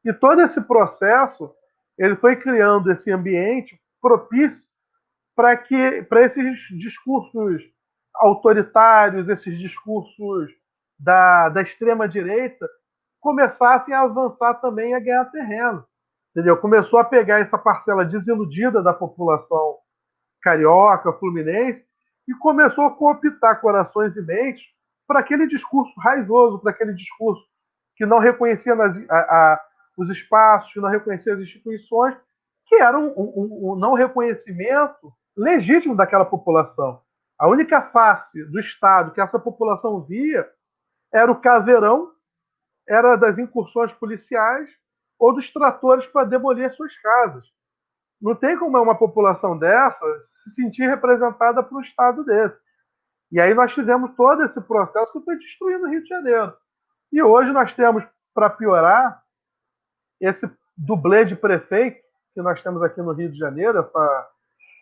E todo esse processo, ele foi criando esse ambiente propício para esses discursos autoritários, esses discursos da extrema-direita, começassem a avançar também a ganhar terreno. Entendeu? Começou a pegar essa parcela desiludida da população carioca, fluminense, e começou a cooptar corações e mentes para aquele discurso raizoso, para aquele discurso que não reconhecia os espaços, que não reconhecia as instituições, que era um não reconhecimento legítimo daquela população. A única face do Estado que essa população via era o caveirão, era das incursões policiais ou dos tratores para demolir suas casas. Não tem como uma população dessa se sentir representada por um Estado desse. E aí nós tivemos todo esse processo que foi destruindo o Rio de Janeiro. E hoje nós temos, para piorar, esse dublê de prefeito que nós temos aqui no Rio de Janeiro,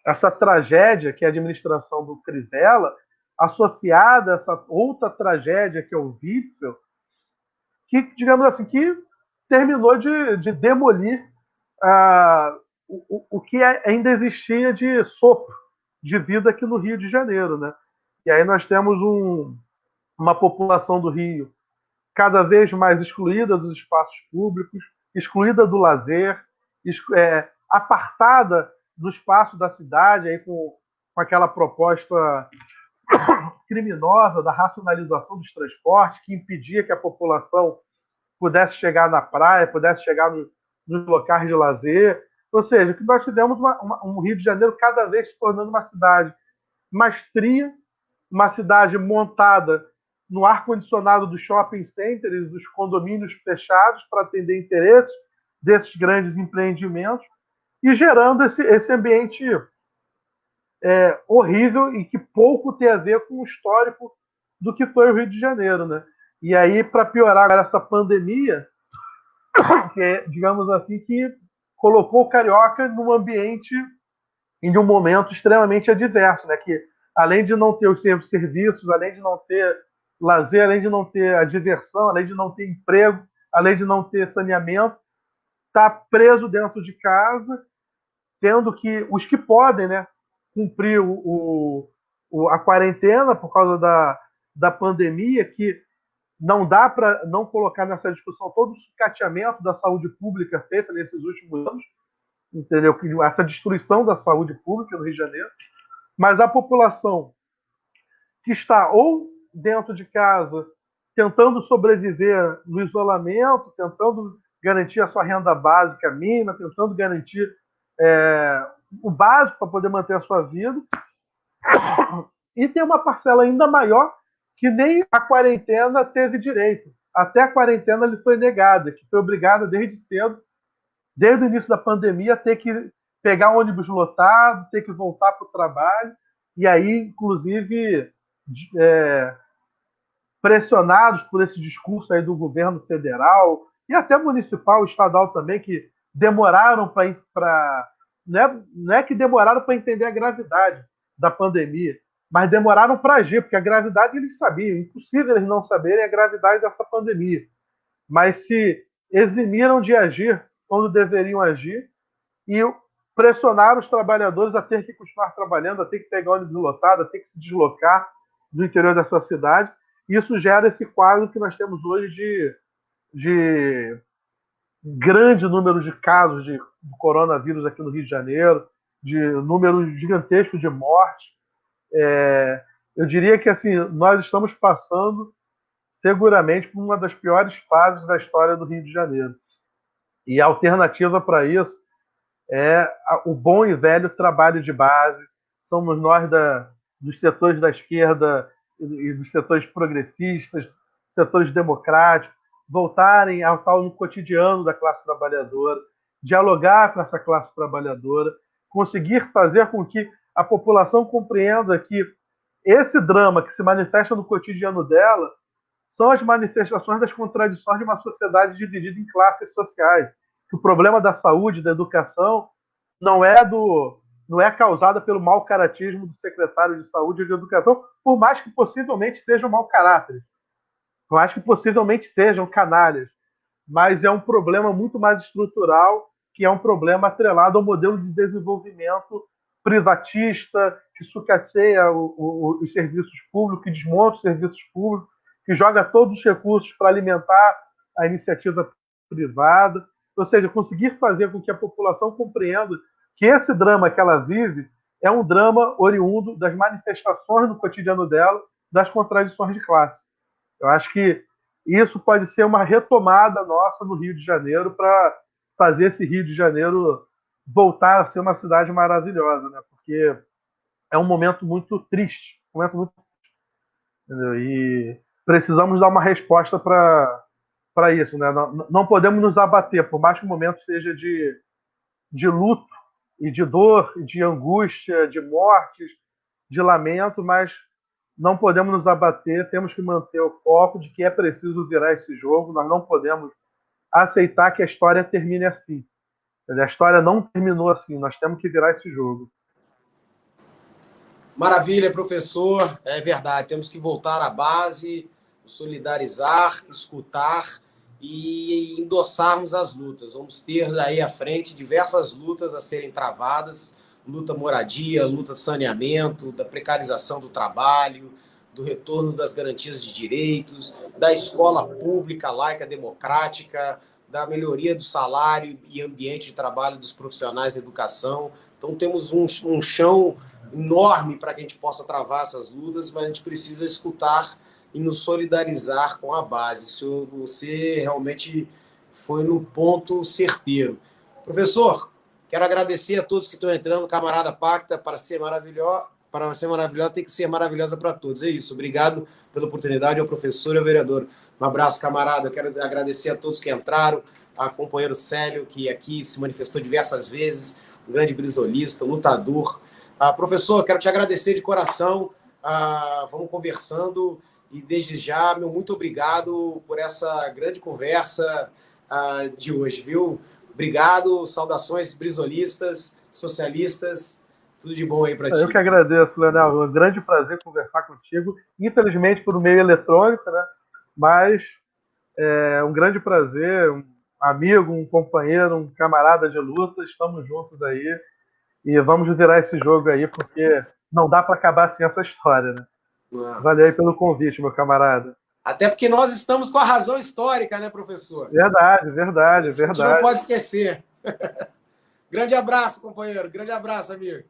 essa tragédia que é a administração do Crivella, associada a essa outra tragédia que é o Witzel, que, digamos assim, que terminou de demolir o que ainda existia de sopro de vida aqui no Rio de Janeiro, né? E aí nós temos uma população do Rio cada vez mais excluída dos espaços públicos, excluída do lazer, apartada do espaço da cidade, aí com aquela proposta criminosa da racionalização dos transportes, que impedia que a população pudesse chegar na praia, pudesse chegar nos locais de lazer. Ou seja, que nós tivemos um Rio de Janeiro cada vez se tornando uma cidade mais fria, uma cidade montada no ar-condicionado dos shopping centers, dos condomínios fechados para atender interesses desses grandes empreendimentos e gerando esse ambiente horrível e que pouco tem a ver com o histórico do que foi o Rio de Janeiro, né? E aí, para piorar essa pandemia, que é, digamos assim, que colocou o carioca num ambiente em um momento extremamente adverso, né? Que além de não ter os serviços, além de não ter lazer, além de não ter a diversão, além de não ter emprego, além de não ter saneamento, está preso dentro de casa, tendo que os que podem, né, cumprir a quarentena por causa da pandemia, que não dá para não colocar nessa discussão todo o sucateamento da saúde pública feita nesses últimos anos, entendeu? Essa destruição da saúde pública no Rio de Janeiro, mas a população que está ou dentro de casa tentando sobreviver no isolamento, tentando garantir a sua renda básica mínima, tentando garantir o básico para poder manter a sua vida, e tem uma parcela ainda maior que nem a quarentena teve direito. Até a quarentena lhe foi negada, que foi obrigada desde cedo, desde o início da pandemia, a ter que pegar um ônibus lotado, ter que voltar para o trabalho, e aí, inclusive, pressionados por esse discurso aí do governo federal e até municipal, estadual também, que demoraram para. Não é que demoraram para entender a gravidade da pandemia, mas demoraram para agir, porque a gravidade eles sabiam, impossível eles não saberem a gravidade dessa pandemia, mas se eximiram de agir quando deveriam agir, e pressionar os trabalhadores a ter que continuar trabalhando, a ter que pegar ônibus lotado, a ter que se deslocar do interior dessa cidade. Isso gera esse quadro que nós temos hoje de grande número de casos de coronavírus aqui no Rio de Janeiro, de número gigantesco de mortes. Eu diria que assim, nós estamos passando seguramente por uma das piores fases da história do Rio de Janeiro. E a alternativa para isso é o bom e velho trabalho de base. Somos nós dos setores da esquerda e dos setores progressistas, setores democráticos, voltarem ao tal no cotidiano da classe trabalhadora, dialogar com essa classe trabalhadora, conseguir fazer com que a população compreenda que esse drama que se manifesta no cotidiano dela são as manifestações das contradições de uma sociedade dividida em classes sociais. Que o problema da saúde, da educação, não é causada pelo mau caratismo do secretário de saúde e de educação, por mais que possivelmente sejam mau caráter, por mais que possivelmente sejam canalhas, mas é um problema muito mais estrutural, que é um problema atrelado ao modelo de desenvolvimento privatista, que sucateia os serviços públicos, que desmonta os serviços públicos, que joga todos os recursos para alimentar a iniciativa privada. Ou seja, conseguir fazer com que a população compreenda que esse drama que ela vive é um drama oriundo das manifestações no cotidiano dela, das contradições de classe. Eu acho que isso pode ser uma retomada nossa no Rio de Janeiro para fazer esse Rio de Janeiro voltar a ser uma cidade maravilhosa, né? Porque é um momento muito triste, entendeu? E precisamos dar uma resposta para isso, né? Não podemos nos abater, por mais que o momento seja de luto e de dor, de angústia, de mortes, de lamento, mas não podemos nos abater, temos que manter o foco de que é preciso virar esse jogo, nós não podemos aceitar que a história termine assim. A história não terminou assim, nós temos que virar esse jogo. Maravilha, professor. É verdade, temos que voltar à base, solidarizar, escutar e endossarmos as lutas. Vamos ter aí à frente diversas lutas a serem travadas, luta moradia, luta saneamento, da precarização do trabalho, do retorno das garantias de direitos, da escola pública, laica, democrática, da melhoria do salário e ambiente de trabalho dos profissionais da educação. Então temos um chão enorme para que a gente possa travar essas lutas, mas a gente precisa escutar e nos solidarizar com a base. Isso você realmente foi no ponto certeiro. Professor, quero agradecer a todos que estão entrando, camarada Pacta, para ser maravilhosa, tem que ser maravilhosa para todos. É isso. Obrigado pela oportunidade ao professor e ao vereador. Um abraço, camarada. Eu quero agradecer a todos que entraram, ao companheiro Célio, que aqui se manifestou diversas vezes, um grande brisolista, lutador. Professor, quero te agradecer de coração. Vamos conversando e desde já, meu muito obrigado por essa grande conversa de hoje, viu? Obrigado, saudações brisolistas, socialistas, tudo de bom aí para ti. Eu que agradeço, Leonel. É um grande prazer conversar contigo, infelizmente por meio eletrônico, né? Mas é um grande prazer, um amigo, um companheiro, um camarada de luta, estamos juntos aí e vamos virar esse jogo aí, porque não dá para acabar sem essa história, né? Valeu aí pelo convite, meu camarada. Até porque nós estamos com a razão histórica, né, professor? Verdade. A gente não pode esquecer. Grande abraço, companheiro. Grande abraço, amigo.